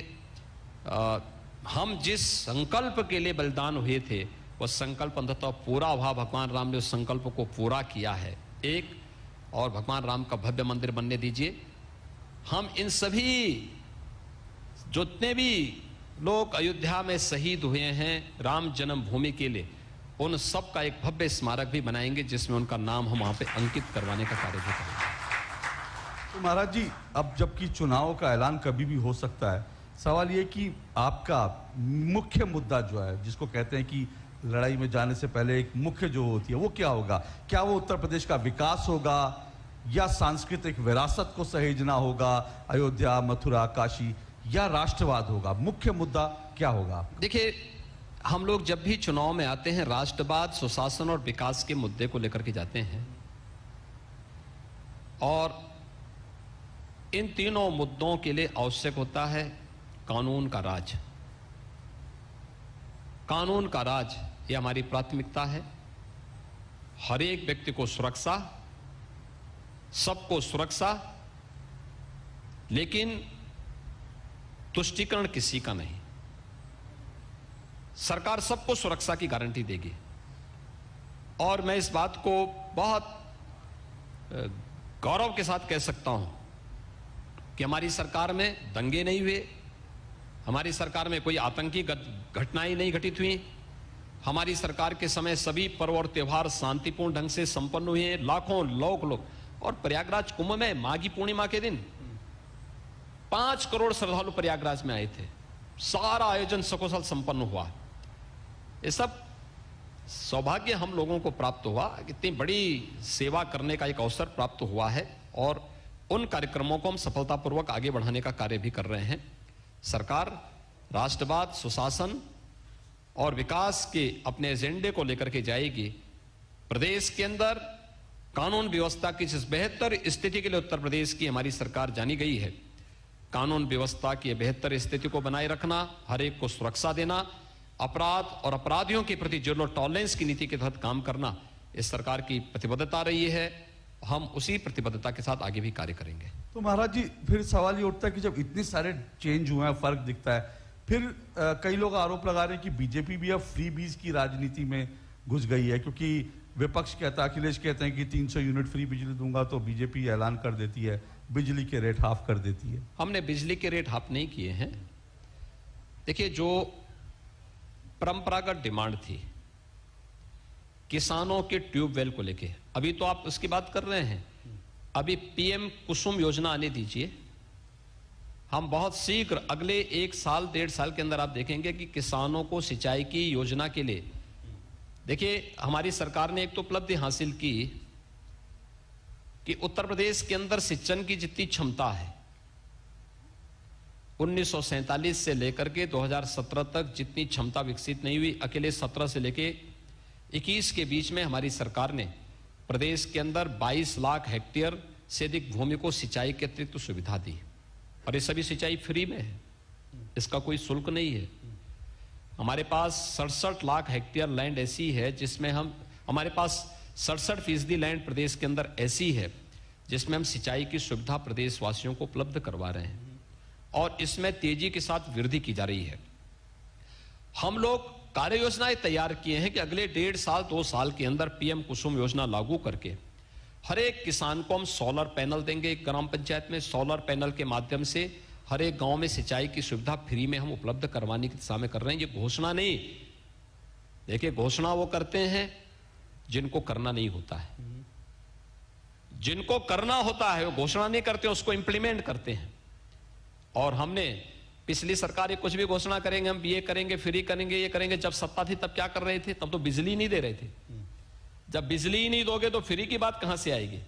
हम जिस संकल्प के लिए बलिदान हुए थे वह संकल्प अंततः पूरा हुआ। भगवान राम ने उस संकल्प को पूरा किया है। एक और भगवान राम का भव्य मंदिर बनने दीजिए। हम इन सभी जितने भी लोग अयोध्या में शहीद हुए हैं राम जन्मभूमि के लिए, उन सब का एक भव्य स्मारक भी बनाएंगे जिसमें उनका नाम हम वहां पे अंकित करवाने का कार्य भी करेंगे। तो महाराज जी, अब जबकि चुनाव का ऐलान कभी भी हो सकता है, सवाल ये कि आपका मुख्य मुद्दा जो है, जिसको कहते हैं कि लड़ाई में जाने से पहले एक मुख्य जो होती है, वो क्या होगा? क्या वो उत्तर प्रदेश का विकास होगा या सांस्कृतिक विरासत को सहेजना होगा, अयोध्या, मथुरा, काशी, या राष्ट्रवाद होगा? मुख्य मुद्दा क्या होगा? देखिए, हम लोग जब भी चुनाव में आते हैं राष्ट्रवाद, सुशासन और विकास के मुद्दे को लेकर के जाते हैं, और इन तीनों मुद्दों के लिए आवश्यक होता है कानून का राज। कानून का राज ये हमारी प्राथमिकता है। हर एक व्यक्ति को सुरक्षा, सबको सुरक्षा, लेकिन तुष्टीकरण किसी का नहीं। सरकार सबको सुरक्षा की गारंटी देगी। और मैं इस बात को बहुत गौरव के साथ कह सकता हूं कि हमारी सरकार में दंगे नहीं हुए, हमारी सरकार में कोई आतंकी घटनाएं नहीं घटित हुई, हमारी सरकार के समय सभी पर्व और त्योहार शांतिपूर्ण ढंग से संपन्न हुए। लाखों लोग और प्रयागराज कुंभ में माघी पूर्णिमा के दिन 5 करोड़ श्रद्धालु प्रयागराज में आए थे। सारा आयोजन सकुशल संपन्न हुआ। ये सब सौभाग्य हम लोगों को प्राप्त हुआ, इतनी बड़ी सेवा करने का एक अवसर प्राप्त हुआ है, और उन कार्यक्रमों को हम सफलतापूर्वक आगे बढ़ाने का कार्य भी कर रहे हैं। सरकार राष्ट्रवाद, सुशासन और विकास के अपने एजेंडे को लेकर के जाएगी, प्रदेश के अंदर कानून व्यवस्था की जिस बेहतर स्थिति के लिए उत्तर प्रदेश की हमारी सरकार जानी गई है, कानून व्यवस्था की बेहतर स्थिति को बनाए रखना, हर एक को सुरक्षा देना, अपराध और अपराधियों के प्रति जीरो टॉलरेंस की नीति के तहत काम करना, इस सरकार की प्रतिबद्धता रही है। हम उसी प्रतिबद्धता के साथ आगे भी कार्य करेंगे। तो महाराज जी, फिर सवाल ये उठता है कि जब इतने सारे चेंज हुए हैं, फर्क दिखता है, फिर कई लोग आरोप लगा रहे हैं कि बीजेपी भी अब फ्री बीज की राजनीति में घुस गई है, क्योंकि विपक्ष कहता है, अखिलेश कहते हैं कि 300 यूनिट फ्री बिजली दूंगा, तो बीजेपी ऐलान कर देती है बिजली के रेट हाफ कर देती है। हमने बिजली के रेट हाफ नहीं किए हैं। देखिए, जो परंपरागत डिमांड थी किसानों के ट्यूबवेल को लेके, अभी तो आप उसकी बात कर रहे हैं, अभी पीएम कुसुम योजना आने दीजिए। हम बहुत शीघ्र अगले 1 साल 1.5 साल के अंदर आप देखेंगे कि किसानों को सिंचाई की योजना के लिए, देखिए हमारी सरकार ने एक तो उपलब्धि हासिल की कि उत्तर प्रदेश के अंदर सिंचन की जितनी क्षमता है 1947 से लेकर के 2017 तक जितनी क्षमता विकसित नहीं हुई, अकेले 17 से लेके 21 के बीच में हमारी सरकार ने प्रदेश के अंदर 22 लाख हेक्टेयर से अधिक भूमि को सिंचाई के अतिरिक्त सुविधा दी, और ये सभी सिंचाई फ्री में है, इसका कोई शुल्क नहीं है। हमारे पास 67 लाख हेक्टेयर लैंड ऐसी है जिसमें हमारे पास 67% लैंड प्रदेश के अंदर ऐसी है जिसमें हम सिंचाई की सुविधा प्रदेशवासियों को उपलब्ध करवा रहे हैं, और इसमें तेजी के साथ वृद्धि की जा रही है। हम लोग कार्य योजनाएं तैयार किए हैं कि अगले 1.5 साल 2 साल के अंदर पीएम कुसुम योजना लागू करके हर एक किसान को हम सोलर पैनल देंगे। ग्राम पंचायत में सोलर पैनल के माध्यम से हर एक गांव में सिंचाई की सुविधा फ्री में हम उपलब्ध करवाने की दिशा में कर रहे हैं। ये घोषणा नहीं, देखिए घोषणा वो करते हैं जिनको करना नहीं होता है, जिनको करना होता है वो घोषणा नहीं करते, उसको इंप्लीमेंट करते हैं। और हमने पिछली सरकार कुछ भी घोषणा करेंगे, हम ये करेंगे, फ्री करेंगे, ये करेंगे, जब सत्ता थी तब क्या कर रहे थे? तब तो बिजली नहीं दे रहे थे। जब बिजली ही नहीं दोगे तो फ्री की बात कहां से आएगी?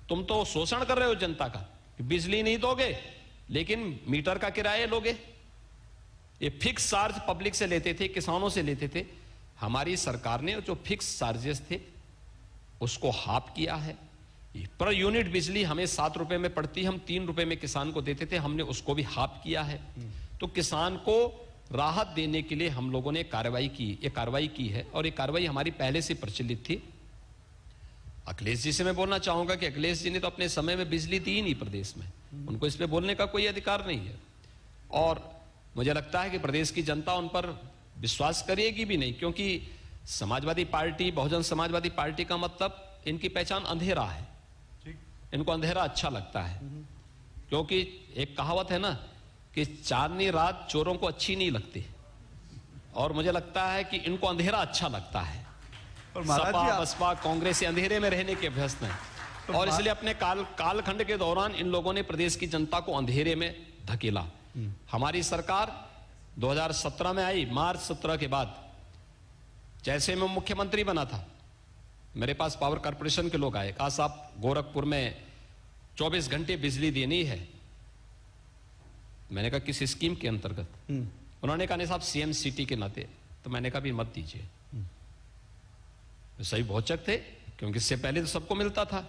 तुम तो शोषण कर रहे हो जनता का, बिजली नहीं दोगे लेकिन मीटर का किराया लोगे। ये फिक्स चार्ज पब्लिक से लेते थे, किसानों से लेते थे। हमारी सरकार ने जो फिक्स चार्जेस थे उसको हाफ किया है। पर यूनिट बिजली हमें 7 रुपए में पड़ती, हम 3 रुपए में किसान को देते थे, हमने उसको भी हाफ किया है। तो किसान को राहत देने के लिए हम लोगों ने कार्रवाई की है, और ये कार्रवाई हमारी पहले से प्रचलित थी। अखिलेश जी से मैं बोलना चाहूंगा कि अखिलेश जी ने तो अपने समय में बिजली दी ही नहीं प्रदेश में, उनको इस पे बोलने का कोई अधिकार नहीं है। और मुझे लगता है कि प्रदेश की जनता उन पर विश्वास करेगी भी नहीं, क्योंकि समाजवादी पार्टी, बहुजन समाजवादी पार्टी का मतलब इनकी पहचान अंधेरा है। इनको अंधेरा अच्छा लगता है, क्योंकि एक कहावत है ना कि चांदनी रात चोरों को अच्छी नहीं लगती, और मुझे लगता है कि इनको अंधेरा अच्छा लगता है। सपा, बसपा, कांग्रेस अंधेरे में रहने के अभ्यस्त हैं, और इसलिए अपने कालखंड के दौरान इन लोगों ने प्रदेश की जनता को अंधेरे में धकेला। हमारी सरकार 2017 में आई, मार्च 17 के बाद जैसे मैं मुख्यमंत्री बना था, मेरे पास पावर कॉर्पोरेशन के लोग आए, कहा साहब गोरखपुर में 24 घंटे बिजली देनी है। मैंने कहा किस स्कीम के अंतर्गत? उन्होंने कहा नहीं साहब सीएम सिटी के नाते। तो मैंने कहा भी मत दीजिए। सही भौचक थे, क्योंकि इससे पहले तो सबको मिलता था।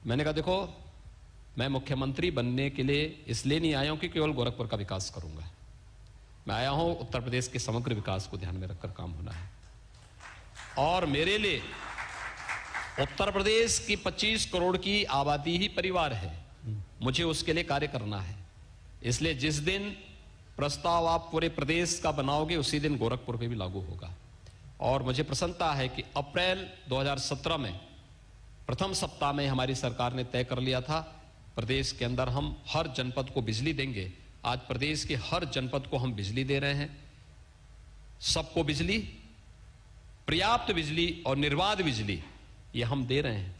मैंने कहा देखो, मैं मुख्यमंत्री बनने के लिए इसलिए नहीं आया हूं कि केवल गोरखपुर का विकास करूंगा, मैं आया हूं उत्तर प्रदेश के समग्र विकास को ध्यान में रखकर काम होना है। और मेरे लिए उत्तर प्रदेश की 25 करोड़ की आबादी ही परिवार है, मुझे उसके लिए कार्य करना है। इसलिए जिस दिन प्रस्ताव आप पूरे प्रदेश का बनाओगे उसी दिन गोरखपुर पे भी लागू होगा। और मुझे प्रसन्नता है कि अप्रैल 2017 में प्रथम सप्ताह में हमारी सरकार ने तय कर लिया था प्रदेश के अंदर हम हर जनपद को बिजली देंगे। आज प्रदेश के हर जनपद को हम बिजली दे रहे हैं, सबको बिजली, पर्याप्त बिजली और निर्बाध बिजली ये हम दे रहे हैं।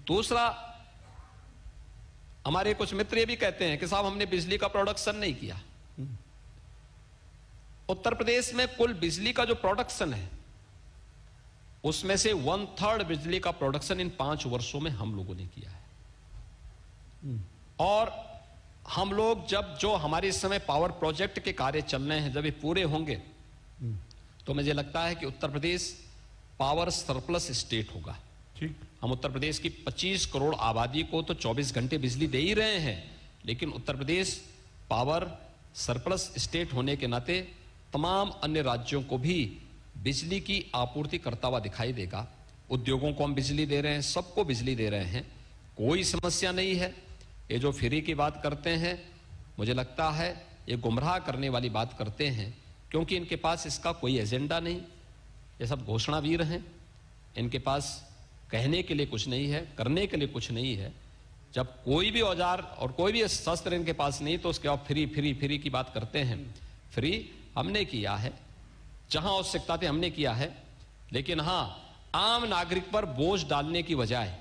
दूसरा, हमारे कुछ मित्र ये भी कहते हैं कि साहब हमने बिजली का प्रोडक्शन नहीं किया। उत्तर प्रदेश में कुल बिजली का जो प्रोडक्शन है उसमें से 1/3 बिजली का प्रोडक्शन इन 5 वर्षों में हम लोगों ने किया है। और हम लोग जब जो हमारे इस समय पावर प्रोजेक्ट के कार्य चल रहे हैं जब ये पूरे होंगे तो मुझे लगता है कि Uttar Pradesh power surplus state होगा। ठीक। हम उत्तर प्रदेश की 25 करोड़ आबादी को तो 24 घंटे बिजली दे ही रहे हैं, लेकिन Uttar Pradesh power surplus state होने के नाते तमाम अन्य राज्यों को भी बिजली की आपूर्ति करता हुआ दिखाई देगा। उद्योगों को हम बिजली दे रहे हैं, सबको बिजली दे रहे हैं, कोई समस्या नहीं है। ये जो फ्री की बात करते हैं, मुझे लगता है ये गुमराह करने वाली बात करते हैं, क्योंकि इनके पास इसका कोई एजेंडा नहीं। ये सब घोषणावीर हैं, इनके पास कहने के लिए कुछ नहीं है, करने के लिए कुछ नहीं है। जब कोई भी औजार और कोई भी शस्त्र इनके पास नहीं, तो उसके बाद फ्री फ्री फ्री की बात करते हैं। फ्री हमने किया है, जहां आवश्यकता थी हमने किया है, लेकिन हां, आम नागरिक पर बोझ डालने की बजाय,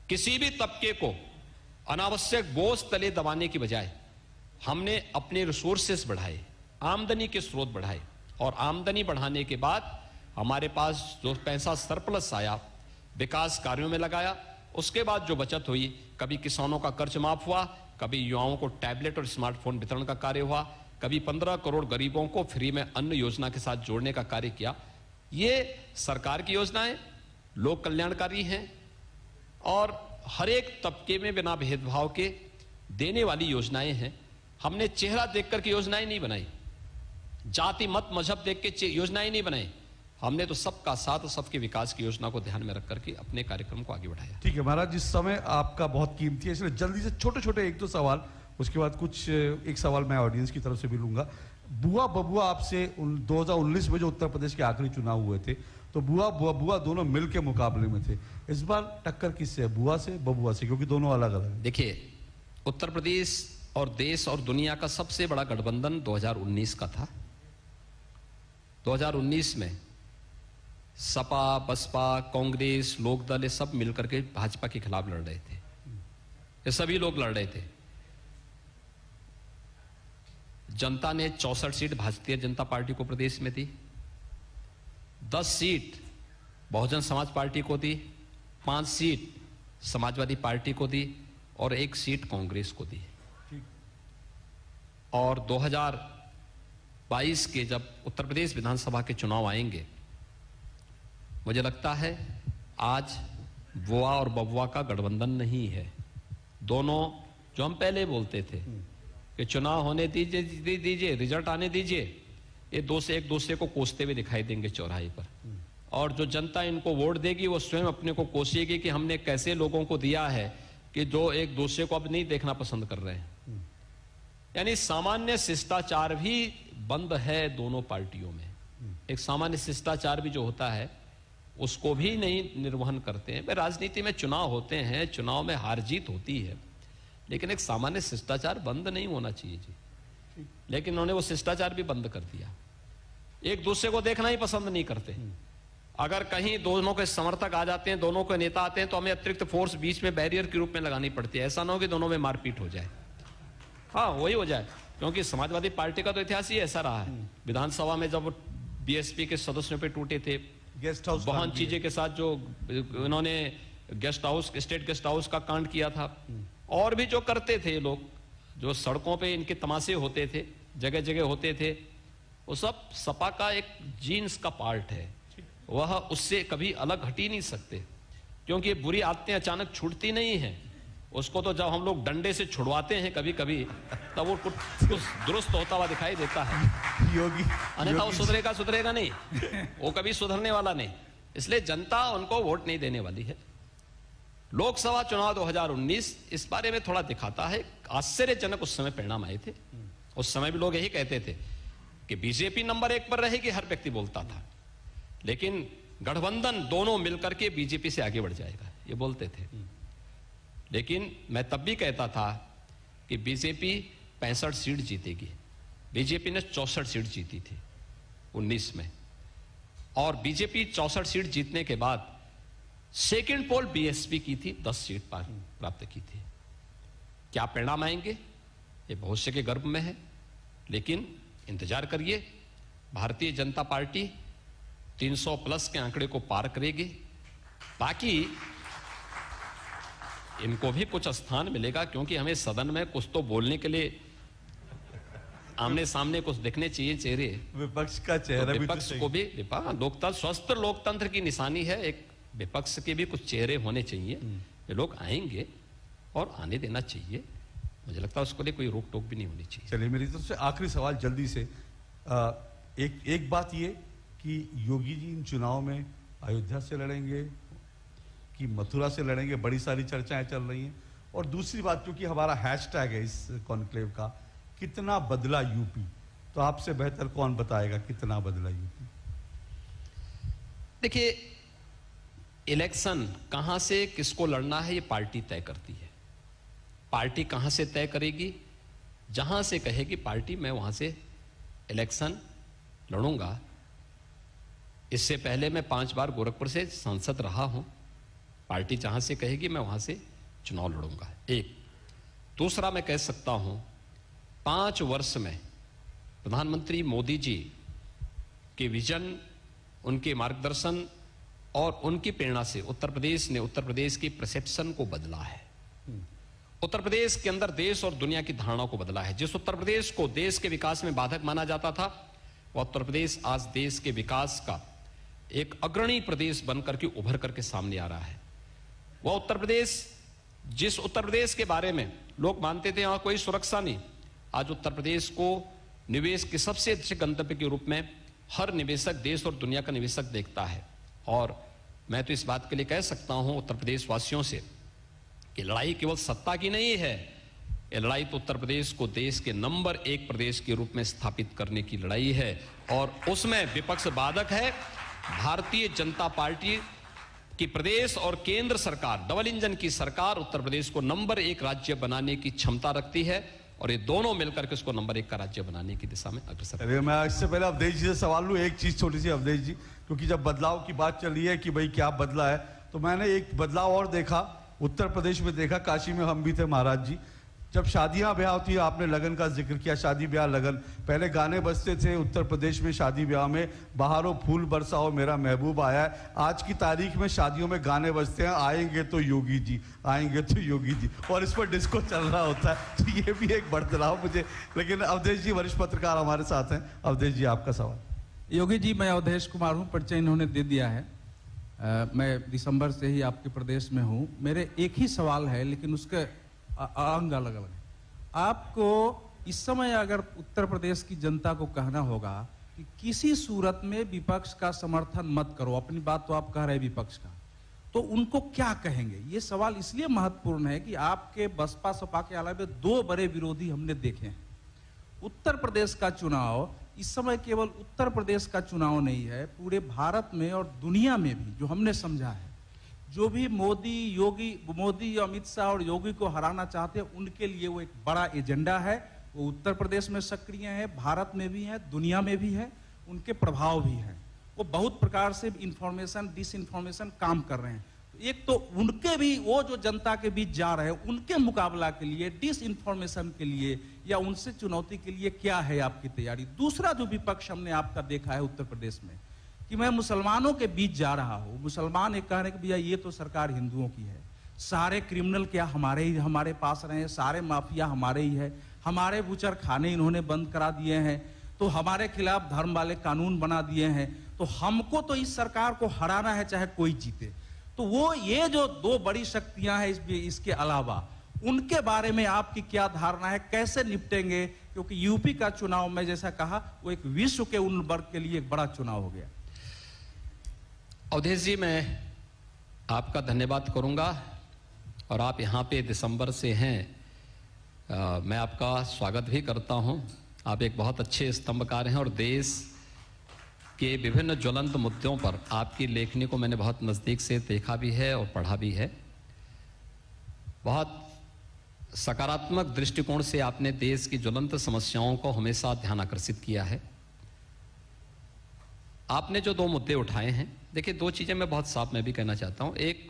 किसी भी तबके को अनावश्यक बोझ तले दबाने की बजाय हमने अपने रिसोर्सेस बढ़ाए, आमदनी के स्रोत बढ़ाए, और आमदनी बढ़ाने के बाद हमारे पास जो पैसा सरप्लस आया विकास कार्यों में लगाया। उसके बाद जो बचत हुई, कभी किसानों का कर्ज माफ हुआ, कभी युवाओं को टैबलेट और स्मार्टफोन वितरण का कार्य हुआ, कभी 15 करोड़ गरीबों को फ्री में अन्न योजना के साथ जोड़ने का कार्य किया। ये सरकार की योजनाएं लोक कल्याणकारी हैं और हर एक तबके में बिना भेदभाव के देने वाली योजनाएं हैं। हमने चेहरा देखकर के योजनाएं नहीं बनाई, जाति मत मजहब देख के योजनाएं नहीं बनाई, हमने तो सबका साथ सबके विकास की योजना को ध्यान में रख करके अपने कार्यक्रम को आगे बढ़ाया। ठीक है महाराज, जिस समय आपका बहुत कीमती है, इसलिए जल्दी से छोटे छोटे एक दो सवाल, उसके बाद कुछ एक सवाल मैं ऑडियंस की तरफ से भी लूंगा। बुआ बबुआ आपसे 2019 में जो उत्तर प्रदेश के आखिरी चुनाव हुए थे, तो बुआ बबुआ दोनों मिल के मुकाबले में थे। इस बार टक्कर किससे है, बुआ से बबुआ से, क्योंकि दोनों अलग अलग है। देखिए, उत्तर प्रदेश और देश और दुनिया का सबसे बड़ा गठबंधन 2019 का था। 2019 में सपा, बसपा, कांग्रेस, लोकदल, ये सब मिलकर के भाजपा के खिलाफ लड़ रहे थे। ये सभी लोग लड़ रहे थे। जनता ने 64 सीट भारतीय जनता पार्टी को प्रदेश में दी, 10 सीट बहुजन समाज पार्टी को दी, 5 सीट समाजवादी पार्टी को दी और 1 सीट कांग्रेस को दी। और 2022 के जब उत्तर प्रदेश विधानसभा के चुनाव आएंगे, मुझे लगता है आज बुआ और बबुआ का गठबंधन नहीं है। दोनों, जो हम पहले बोलते थे कि चुनाव होने दीजिए, रिजल्ट आने दीजिए, ये एक दूसरे को कोसते हुए दिखाई देंगे चौराहे पर। और जो जनता इनको वोट देगी, वो स्वयं अपने को कोसेगी कि हमने कैसे लोगों को दिया है कि जो एक दूसरे को अब नहीं देखना पसंद कर रहे हैं। यानी सामान्य शिष्टाचार भी बंद है दोनों पार्टियों में। एक सामान्य शिष्टाचार भी जो होता है उसको भी नहीं निर्वहन करते हैं। राजनीति में चुनाव होते हैं, चुनाव में हार जीत होती है, लेकिन एक सामान्य शिष्टाचार बंद नहीं होना चाहिए जी। लेकिन उन्होंने वो शिष्टाचार भी बंद कर दिया। एक दूसरे को देखना ही पसंद नहीं करते। अगर कहीं दोनों के समर्थक आ जाते हैं, दोनों के नेता आते हैं, तो हमें अतिरिक्त फोर्स बीच में बैरियर के रूप में लगानी पड़ती है। ऐसा ना हो कि दोनों में मारपीट हो जाए। हाँ, वही हो जाए, क्योंकि समाजवादी पार्टी का तो इतिहास ही ऐसा रहा है। विधानसभा में जब बीएसपी के सदस्यों पे टूटे थे, गेस्ट हाउस बहुत चीजें के साथ जो इन्होंने guest house, state guest house का कांड किया था, और भी जो करते थे लोग, जो सड़कों पे इनके तमाशे होते थे, जगह जगह होते थे, वो सब सपा का एक जीन्स का पार्ट है। वह उससे कभी अलग हट ही नहीं सकते, क्योंकि ये बुरी आदतें अचानक छूटती नहीं है। उसको तो जब हम लोग डंडे से छुड़वाते हैं कभी कभी, तब वो कुछ दुरुस्त होता हुआ दिखाई देता है। योगी अन्यथा वो सुधरेगा नहीं, वो कभी सुधरने वाला नहीं। इसलिए जनता उनको वोट नहीं देने वाली है। लोकसभा चुनाव 2019 इस बारे में थोड़ा दिखाता है। आश्चर्यजनक उस समय परिणाम आए थे। उस समय भी लोग यही कहते थे कि बीजेपी नंबर 1 पर रहेगी, हर व्यक्ति बोलता था, लेकिन गठबंधन दोनों मिलकर के बीजेपी से आगे बढ़ जाएगा, ये बोलते थे। लेकिन मैं तब भी कहता था कि बीजेपी 65 सीट जीतेगी। बीजेपी ने 64 सीट जीती थी 19 में, और बीजेपी 64 सीट जीतने के बाद सेकंड पोल बीएसपी की थी, 10 सीट प्राप्त की थी। क्या परिणाम आएंगे ये भविष्य के गर्भ में है, लेकिन इंतजार करिए। भारतीय जनता पार्टी 300 प्लस के आंकड़े को पार करेगी। बाकी इनको भी कुछ स्थान मिलेगा, क्योंकि हमें सदन में कुछ तो बोलने के लिए आमने सामने कुछ दिखने चाहिए चेहरे। विपक्ष का चेहरा भी तो विपक्ष को भी लोकतंत्र, स्वस्थ लोकतंत्र की निशानी है, एक विपक्ष के भी कुछ चेहरे होने चाहिए। ये लोग आएंगे और आने देना चाहिए, मुझे लगता है उसको लिए कोई रोक टोक भी नहीं होनी चाहिए। चलिए, मेरी तरफ से आखिरी सवाल जल्दी से। एक बात ये कि योगी जी इन चुनाव में अयोध्या से लड़ेंगे कि मथुरा से लड़ेंगे, बड़ी सारी चर्चाएं चल रही हैं। और दूसरी बात, क्योंकि हमारा हैशटैग है इस कॉन्क्लेव का, कितना बदला यूपी, तो आपसे बेहतर कौन बताएगा कितना बदला यूपी? देखिए, इलेक्शन कहां से किसको लड़ना है ये पार्टी तय करती है। पार्टी कहां से तय करेगी? जहां से कहेगी पार्टी मैं वहां से इलेक्शन लड़ूंगा। इससे पहले मैं 5 बार गोरखपुर से सांसद रहा हूं। पार्टी जहां से कहेगी मैं वहां से चुनाव लड़ूंगा। एक दूसरा, मैं कह सकता हूं 5 वर्ष में प्रधानमंत्री मोदी जी के विजन, उनके मार्गदर्शन और उनकी प्रेरणा से उत्तर प्रदेश ने उत्तर प्रदेश की परसेप्शन को बदला है। उत्तर प्रदेश के अंदर देश और दुनिया की धारणाओं को बदला है। जिस उत्तर प्रदेश को देश के विकास में बाधक माना जाता था, वह उत्तर प्रदेश आज देश के विकास का एक अग्रणी प्रदेश बनकर के उभर करके सामने आ रहा है। वह उत्तर प्रदेश, जिस उत्तर प्रदेश के बारे में लोग मानते थे यहां कोई सुरक्षा नहीं, आज उत्तर प्रदेश को निवेश के सबसे अच्छे गंतव्य के रूप में हर निवेशक, देश और दुनिया का निवेशक देखता है। और मैं तो इस बात के लिए कह सकता हूं उत्तर प्रदेश वासियों से कि लड़ाई केवल सत्ता की नहीं है, ये लड़ाई तो उत्तर प्रदेश को देश के नंबर 1 प्रदेश के रूप में स्थापित करने की लड़ाई है। और उसमें विपक्ष बाधक है। भारतीय जनता पार्टी की प्रदेश और केंद्र सरकार, डबल इंजन की सरकार उत्तर प्रदेश को नंबर 1 राज्य बनाने की क्षमता रखती है और ये दोनों मिलकर के उसको नंबर 1 का राज्य बनाने की दिशा में अग्रसर है। मैं इससे पहले अवधेश जी से सवाल लूं, एक चीज छोटी सी अवधेश जी, क्योंकि जब बदलाव की बात चल रही है कि भाई क्या बदला है, तो मैंने एक बदलाव और देखा, उत्तर प्रदेश में देखा। काशी में हम भी थे महाराज जी, जब शादियां ब्याह होती है, आपने लगन का जिक्र किया, शादी ब्याह लगन, पहले गाने बजते थे उत्तर प्रदेश में शादी ब्याह में, बहारों फूल बरसाओ मेरा महबूब आया है। आज की तारीख में शादियों में गाने बजते हैं, आएंगे तो योगी जी, आएंगे तो योगी जी, और इस पर डिस्को चल रहा होता है। तो ये भी एक बदलाव मुझे। लेकिन अवधेश जी वरिष्ठ पत्रकार हमारे साथ हैं। अवधेश जी, आपका सवाल। योगी जी, मैं अवधेश कुमार हूँ, परिचय इन्होंने दे दिया है। मैं दिसंबर से ही आपके प्रदेश में हूँ। मेरे एक ही सवाल है, लेकिन उसके अंग अलग अलग है। आपको इस समय अगर उत्तर प्रदेश की जनता को कहना होगा कि किसी सूरत में विपक्ष का समर्थन मत करो, अपनी बात तो आप कह रहे हैं विपक्ष का, तो उनको क्या कहेंगे? ये सवाल इसलिए महत्वपूर्ण है कि आपके बसपा सपा के अलावा 2 बड़े विरोधी हमने देखे हैं। उत्तर प्रदेश का चुनाव इस समय केवल उत्तर प्रदेश का चुनाव नहीं है, पूरे भारत में और दुनिया में भी जो हमने समझा है, जो भी मोदी अमित शाह और योगी को हराना चाहते हैं, उनके लिए वो एक बड़ा एजेंडा है। वो उत्तर प्रदेश में सक्रिय है, भारत में भी है, दुनिया में भी है, उनके प्रभाव भी है। वो बहुत प्रकार से इंफॉर्मेशन, डिसइंफॉर्मेशन काम कर रहे हैं। एक तो उनके भी, वो जो जनता के बीच जा रहे हैं, उनके मुकाबला के लिए, डिसइंफॉर्मेशन के लिए या उनसे चुनौती के लिए क्या है आपकी तैयारी? दूसरा जो विपक्ष हमने आपका देखा है उत्तर प्रदेश में, कि मैं मुसलमानों के बीच जा रहा हूं, मुसलमान एक कह रहे हैं कि भैया ये तो सरकार हिंदुओं की है, सारे क्रिमिनल क्या हमारे पास रहे हैं, सारे माफिया हमारे ही है, हमारे बुचर खाने इन्होंने बंद करा दिए हैं, तो हमारे खिलाफ धर्म वाले कानून बना दिए हैं, तो हमको तो इस सरकार को हराना है चाहे कोई जीते। तो वो ये जो 2 बड़ी शक्तियां हैं, इसके अलावा उनके बारे में आपकी क्या धारणा है, कैसे निपटेंगे? क्योंकि यूपी का चुनाव में जैसा कहा, वो एक विश्व के उन वर्ग के लिए एक बड़ा चुनाव हो गया। अवधेश जी, मैं आपका धन्यवाद करूंगा और आप यहाँ पे दिसंबर से हैं, मैं आपका स्वागत भी करता हूं। आप एक बहुत अच्छे स्तंभकार हैं और देश के विभिन्न ज्वलंत मुद्दों पर आपकी लेखनी को मैंने बहुत नज़दीक से देखा भी है और पढ़ा भी है। बहुत सकारात्मक दृष्टिकोण से आपने देश की ज्वलंत समस्याओं को हमेशा ध्यान आकर्षित किया है। आपने जो 2 मुद्दे उठाए हैं, देखिए 2 चीजें मैं बहुत साफ मैं भी कहना चाहता हूं। एक,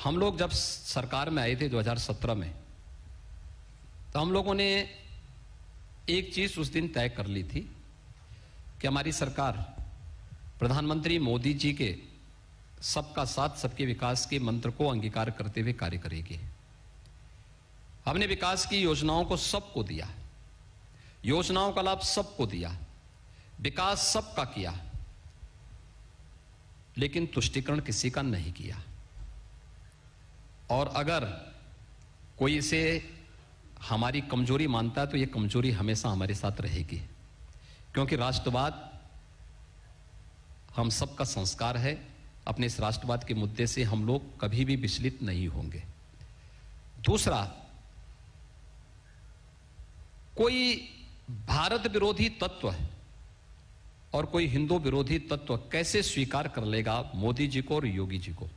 हम लोग जब सरकार में आए थे 2017 में, तो हम लोगों ने एक चीज उस दिन तय कर ली थी कि हमारी सरकार प्रधानमंत्री मोदी जी के सबका साथ सबके विकास के मंत्र को अंगीकार करते हुए कार्य करेगी। हमने विकास की योजनाओं को सबको दिया। योजनाओं का लाभ सबको दिया, विकास सबका किया, लेकिन तुष्टीकरण किसी का नहीं किया। और अगर कोई इसे हमारी कमजोरी मानता है तो यह कमजोरी हमेशा हमारे साथ रहेगी, क्योंकि राष्ट्रवाद हम सबका संस्कार है। अपने इस राष्ट्रवाद के मुद्दे से हम लोग कभी भी विचलित नहीं होंगे। दूसरा, कोई भारत विरोधी तत्व और कोई हिंदू विरोधी तत्व कैसे स्वीकार कर लेगा मोदी जी को और योगी जी को?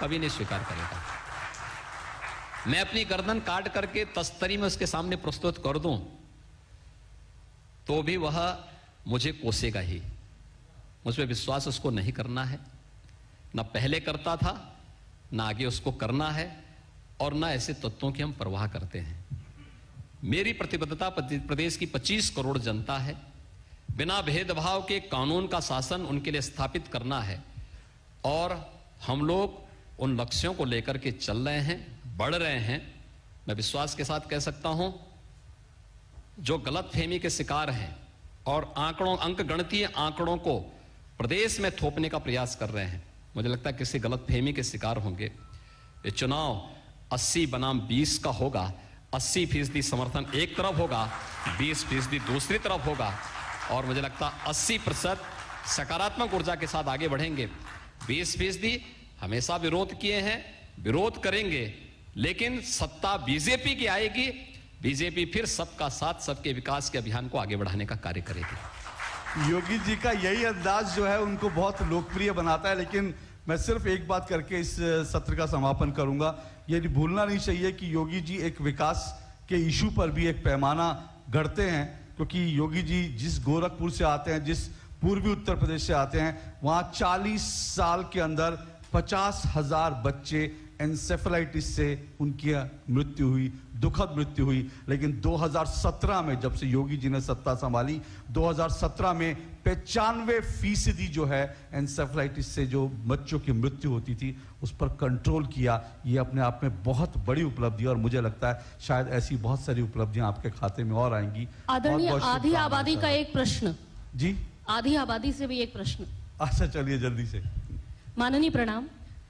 कभी नहीं स्वीकार करेगा। मैं अपनी गर्दन काट करके तस्तरी में उसके सामने प्रस्तुत कर दूं तो भी वह मुझे कोसेगा ही। मुझ पर विश्वास उसको नहीं करना है, ना पहले करता था, ना आगे उसको करना है, और ना ऐसे तत्वों की हम परवाह करते हैं। मेरी प्रतिबद्धता प्रदेश की 25 करोड़ जनता है। बिना भेदभाव के कानून का शासन उनके लिए स्थापित करना है, और हम लोग उन लक्ष्यों को लेकर के चल रहे हैं, बढ़ रहे हैं। मैं विश्वास के साथ कह सकता हूं, जो गलतफहमी के शिकार हैं और अंक गणितीय आंकड़ों को प्रदेश में थोपने का प्रयास कर रहे हैं, मुझे लगता है किसी गलतफहमी के शिकार होंगे। ये चुनाव 80 बनाम 20 का होगा। 80% समर्थन एक तरफ होगा, 20% दूसरी तरफ होगा, और मुझे लगता है 80% सकारात्मक ऊर्जा के साथ आगे बढ़ेंगे। 20% हमेशा विरोध किए हैं, विरोध करेंगे, लेकिन सत्ता बीजेपी की आएगी। बीजेपी फिर सबका साथ, सबके विकास के अभियान को आगे बढ़ाने का कार्य करेगी। योगी जी का यही अंदाज जो है उनको बहुत लोकप्रिय बनाता है। लेकिन मैं सिर्फ एक बात करके इस सत्र का समापन करूंगा। ये भूलना नहीं चाहिए कि योगी जी एक विकास के इशू पर भी एक पैमाना गढ़ते हैं, क्योंकि योगी जी जिस गोरखपुर से आते हैं, जिस पूर्वी उत्तर प्रदेश से आते हैं, वहां 40 साल के अंदर 50,000 बच्चे एन्सेफेलाइटिस से उनकी मृत्यु हुई, दुखद मृत्यु हुई। लेकिन 2017 में जब से योगी जी ने सत्ता संभाली, 2017 में 95% जो है एन्सेफेलाइटिस से जो बच्चों की मृत्यु होती थी उस पर कंट्रोल किया। ये अपने आप में बहुत बड़ी उपलब्धि, और मुझे लगता है शायद ऐसी बहुत सारी उपलब्धियां आपके खाते में और आएंगी। आदरणीय, आधी आबादी का एक प्रश्न जी, आधी आबादी से भी एक प्रश्न। अच्छा चलिए जल्दी से। माननीय प्रणाम,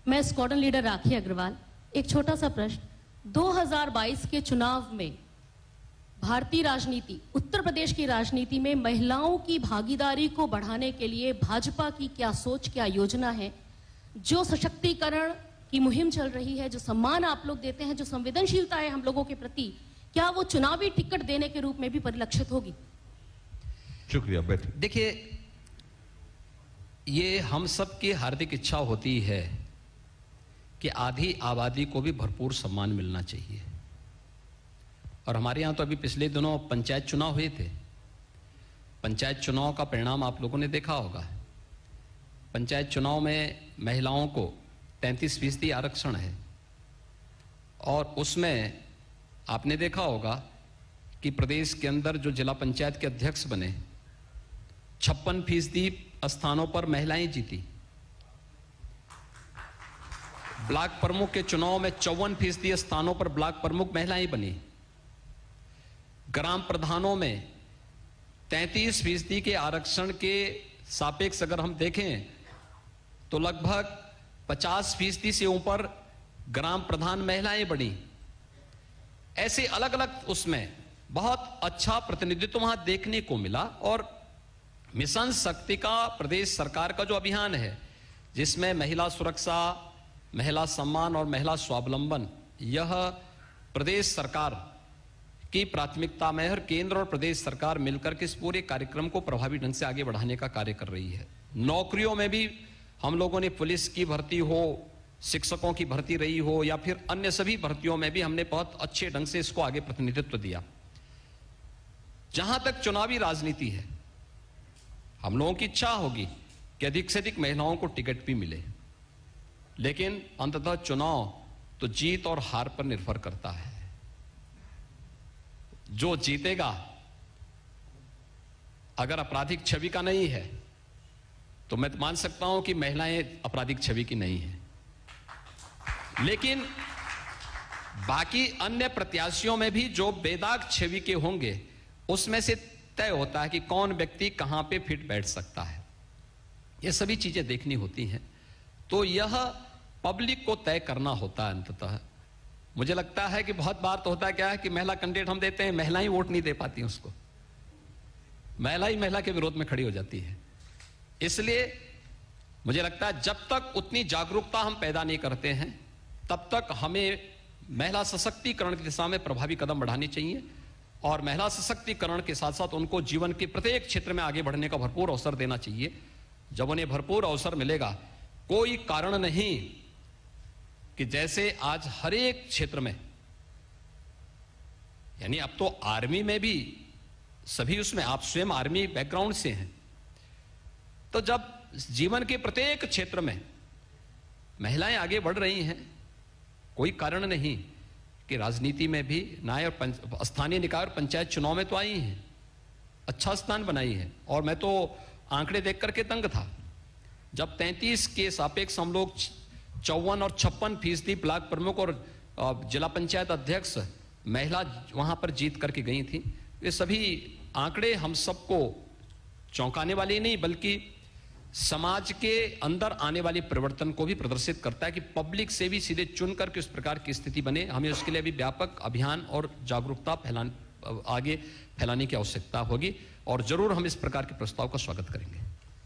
मैं स्क्वाड्रन लीडर राखी अग्रवाल। एक छोटा सा प्रश्न, 2022 के चुनाव में भारतीय राजनीति, उत्तर प्रदेश की राजनीति में महिलाओं की भागीदारी को बढ़ाने के लिए भाजपा की क्या सोच, क्या योजना है? जो सशक्तिकरण की मुहिम चल रही है, जो सम्मान आप लोग देते हैं, जो संवेदनशीलता है हम लोगों के प्रति, क्या वो चुनावी टिकट देने के रूप में भी परिलक्षित होगी? शुक्रिया, बैठिए। देखिए, ये हम सब की हार्दिक इच्छा होती है कि आधी आबादी को भी भरपूर सम्मान मिलना चाहिए। और हमारे यहाँ तो अभी पिछले दिनों पंचायत चुनाव हुए थे। पंचायत चुनाव का परिणाम आप लोगों ने देखा होगा। पंचायत चुनाव में महिलाओं को 33% आरक्षण है, और उसमें आपने देखा होगा कि प्रदेश के अंदर जो जिला पंचायत के अध्यक्ष बने, 56% स्थानों पर महिलाएं जीती। ब्लॉक प्रमुख के चुनाव में 54% स्थानों पर ब्लॉक प्रमुख महिलाएं बनी। ग्राम प्रधानों में 33% के आरक्षण के सापेक्ष अगर हम देखें तो लगभग 50% से ऊपर ग्राम प्रधान महिलाएं बनी। ऐसे अलग अलग उसमें बहुत अच्छा प्रतिनिधित्व वहां देखने को मिला। और मिशन शक्ति का प्रदेश सरकार का जो अभियान है, जिसमें महिला सुरक्षा, महिला सम्मान और महिला स्वावलंबन, यह प्रदेश सरकार की प्राथमिकता में, हर केंद्र और प्रदेश सरकार मिलकर के इस पूरे कार्यक्रम को प्रभावी ढंग से आगे बढ़ाने का कार्य कर रही है। नौकरियों में भी हम लोगों ने पुलिस की भर्ती हो, शिक्षकों की भर्ती रही हो, या फिर अन्य सभी भर्तियों में भी हमने बहुत अच्छे ढंग से इसको आगे प्रतिनिधित्व दिया। जहां तक चुनावी राजनीति है, हम लोगों की इच्छा होगी कि अधिक से अधिक महिलाओं को टिकट भी मिले, लेकिन अंततः चुनाव तो जीत और हार पर निर्भर करता है। जो जीतेगा अगर आपराधिक छवि का नहीं है तो मैं तो मान सकता हूं कि महिलाएं आपराधिक छवि की नहीं है, लेकिन बाकी अन्य प्रत्याशियों में भी जो बेदाग छवि के होंगे उसमें से तय होता है कि कौन व्यक्ति कहां पे फिट बैठ सकता है। ये सभी चीजें देखनी होती हैं, तो यह पब्लिक को तय करना होता है अंततः। मुझे लगता है कि बहुत बार तो होता क्या है कि महिला कैंडिडेट हम देते हैं, महिलाएं वोट नहीं दे पाती उसको, महिला ही महिला के विरोध में खड़ी हो जाती है। इसलिए मुझे लगता है जब तक उतनी जागरूकता हम पैदा नहीं करते हैं, तब तक हमें महिला सशक्तिकरण की दिशा में प्रभावी कदम बढ़ाने चाहिए, और महिला सशक्तिकरण के साथ साथ उनको जीवन के प्रत्येक क्षेत्र में आगे बढ़ने का भरपूर अवसर देना चाहिए। जब उन्हें भरपूर अवसर मिलेगा, कोई कारण नहीं कि जैसे आज हर एक क्षेत्र में, यानी अब तो आर्मी में भी सभी, उसमें आप स्वयं आर्मी बैकग्राउंड से हैं, तो जब जीवन के प्रत्येक क्षेत्र में महिलाएं आगे बढ़ रही हैं, कोई कारण नहीं कि राजनीति में भी न्याय और स्थानीय निकाय और पंचायत चुनाव में तो आई हैं, अच्छा स्थान बनाई है। और मैं तो आंकड़े देख करके दंग था, जब 33 के सापेक्ष हम लोग 54 और 56% ब्लॉक प्रमुख और जिला पंचायत अध्यक्ष महिला वहां पर जीत करके गई थी। ये सभी आंकड़े हम सबको चौंकाने वाले नहीं, बल्कि समाज के अंदर आने वाले परिवर्तन को भी प्रदर्शित करता है कि पब्लिक से भी सीधे चुन करके उस प्रकार की स्थिति बने। हमें उसके लिए भी व्यापक अभियान और जागरूकता आगे फैलाने की आवश्यकता होगी, और जरूर हम इस प्रकार के प्रस्ताव का स्वागत करेंगे।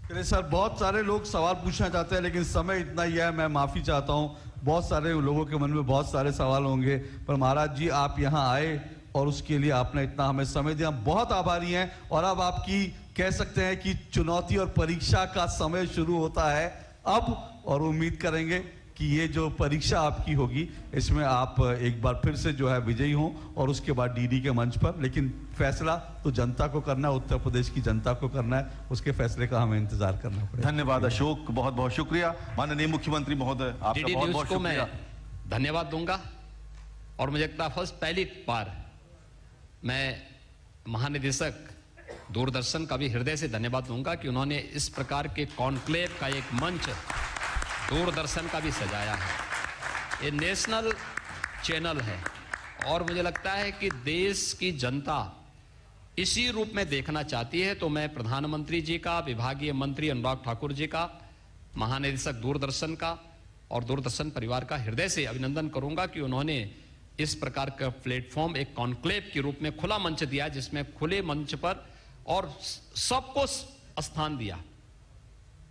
चलिए सर, बहुत सारे लोग सवाल पूछना चाहते हैं, लेकिन समय इतना ही है, मैं माफी चाहता हूं। बहुत सारे लोगों के मन में बहुत सारे सवाल होंगे, पर महाराज जी आप यहाँ आए और उसके लिए आपने इतना हमें समय दिया, हम बहुत आभारी हैं। और अब आपकी कह सकते हैं कि चुनौती और परीक्षा का समय शुरू होता है अब, और उम्मीद करेंगे कि ये जो परीक्षा आपकी होगी इसमें आप एक बार फिर से जो है विजयी हों, और उसके बाद डीडी के मंच पर। लेकिन फैसला तो जनता को करना है, उत्तर प्रदेश की जनता को करना है, उसके फैसले का हमें इंतजार करना पड़ेगा। धन्यवाद अशोक, बहुत बहुत शुक्रिया। माननीय मुख्यमंत्री महोदय, आपका बहुत बहुत शुक्रिया। मैं धन्यवाद दूंगा, और मुझे लगता है पहली बार मैं महानिदेशक दूरदर्शन का भी हृदय से धन्यवाद दूंगा कि उन्होंने इस प्रकार के कॉन्क्लेव का एक मंच दूरदर्शन का भी सजाया है। ये नेशनल चैनल है, और मुझे लगता है कि देश की जनता इसी रूप में देखना चाहती है। तो मैं प्रधानमंत्री जी का, विभागीय मंत्री अनुराग ठाकुर जी का, महानिदेशक दूरदर्शन का और दूरदर्शन परिवार का हृदय से अभिनंदन करूंगा कि उन्होंने इस प्रकार का प्लेटफॉर्म एक कॉन्क्लेव के रूप में खुला मंच दिया, जिसमें खुले मंच पर और सबको स्थान दिया।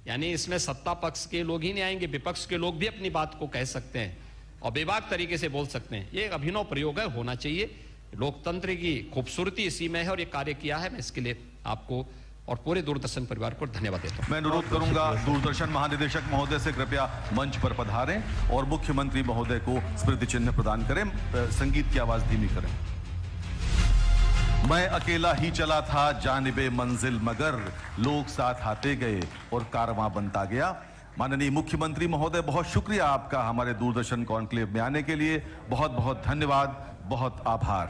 यानी इसमें सत्ता पक्ष के लोग ही नहीं आएंगे, विपक्ष के लोग भी अपनी बात को कह सकते हैं और बेबाक तरीके से बोल सकते हैं। ये एक अभिनव प्रयोग है, होना चाहिए। लोकतंत्र की खूबसूरती इसी में है, और ये कार्य किया है। मैं इसके लिए आपको और पूरे दूरदर्शन परिवार को धन्यवाद देता हूं। मैं अनुरोध करूंगा दूरदर्शन महानिदेशक महोदय से कृपया मंच पर पधारें और मुख्यमंत्री महोदय को स्मृति चिन्ह प्रदान करें। संगीत की आवाज धीमी करें। मैं अकेला ही चला था जानिबे मंजिल, मगर लोग साथ आते गए और कारवां बनता गया। माननीय मुख्यमंत्री महोदय, बहुत शुक्रिया आपका हमारे दूरदर्शन कॉन्क्लेव में आने के लिए। बहुत बहुत धन्यवाद, बहुत आभार।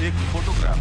एक फोटोग्राफ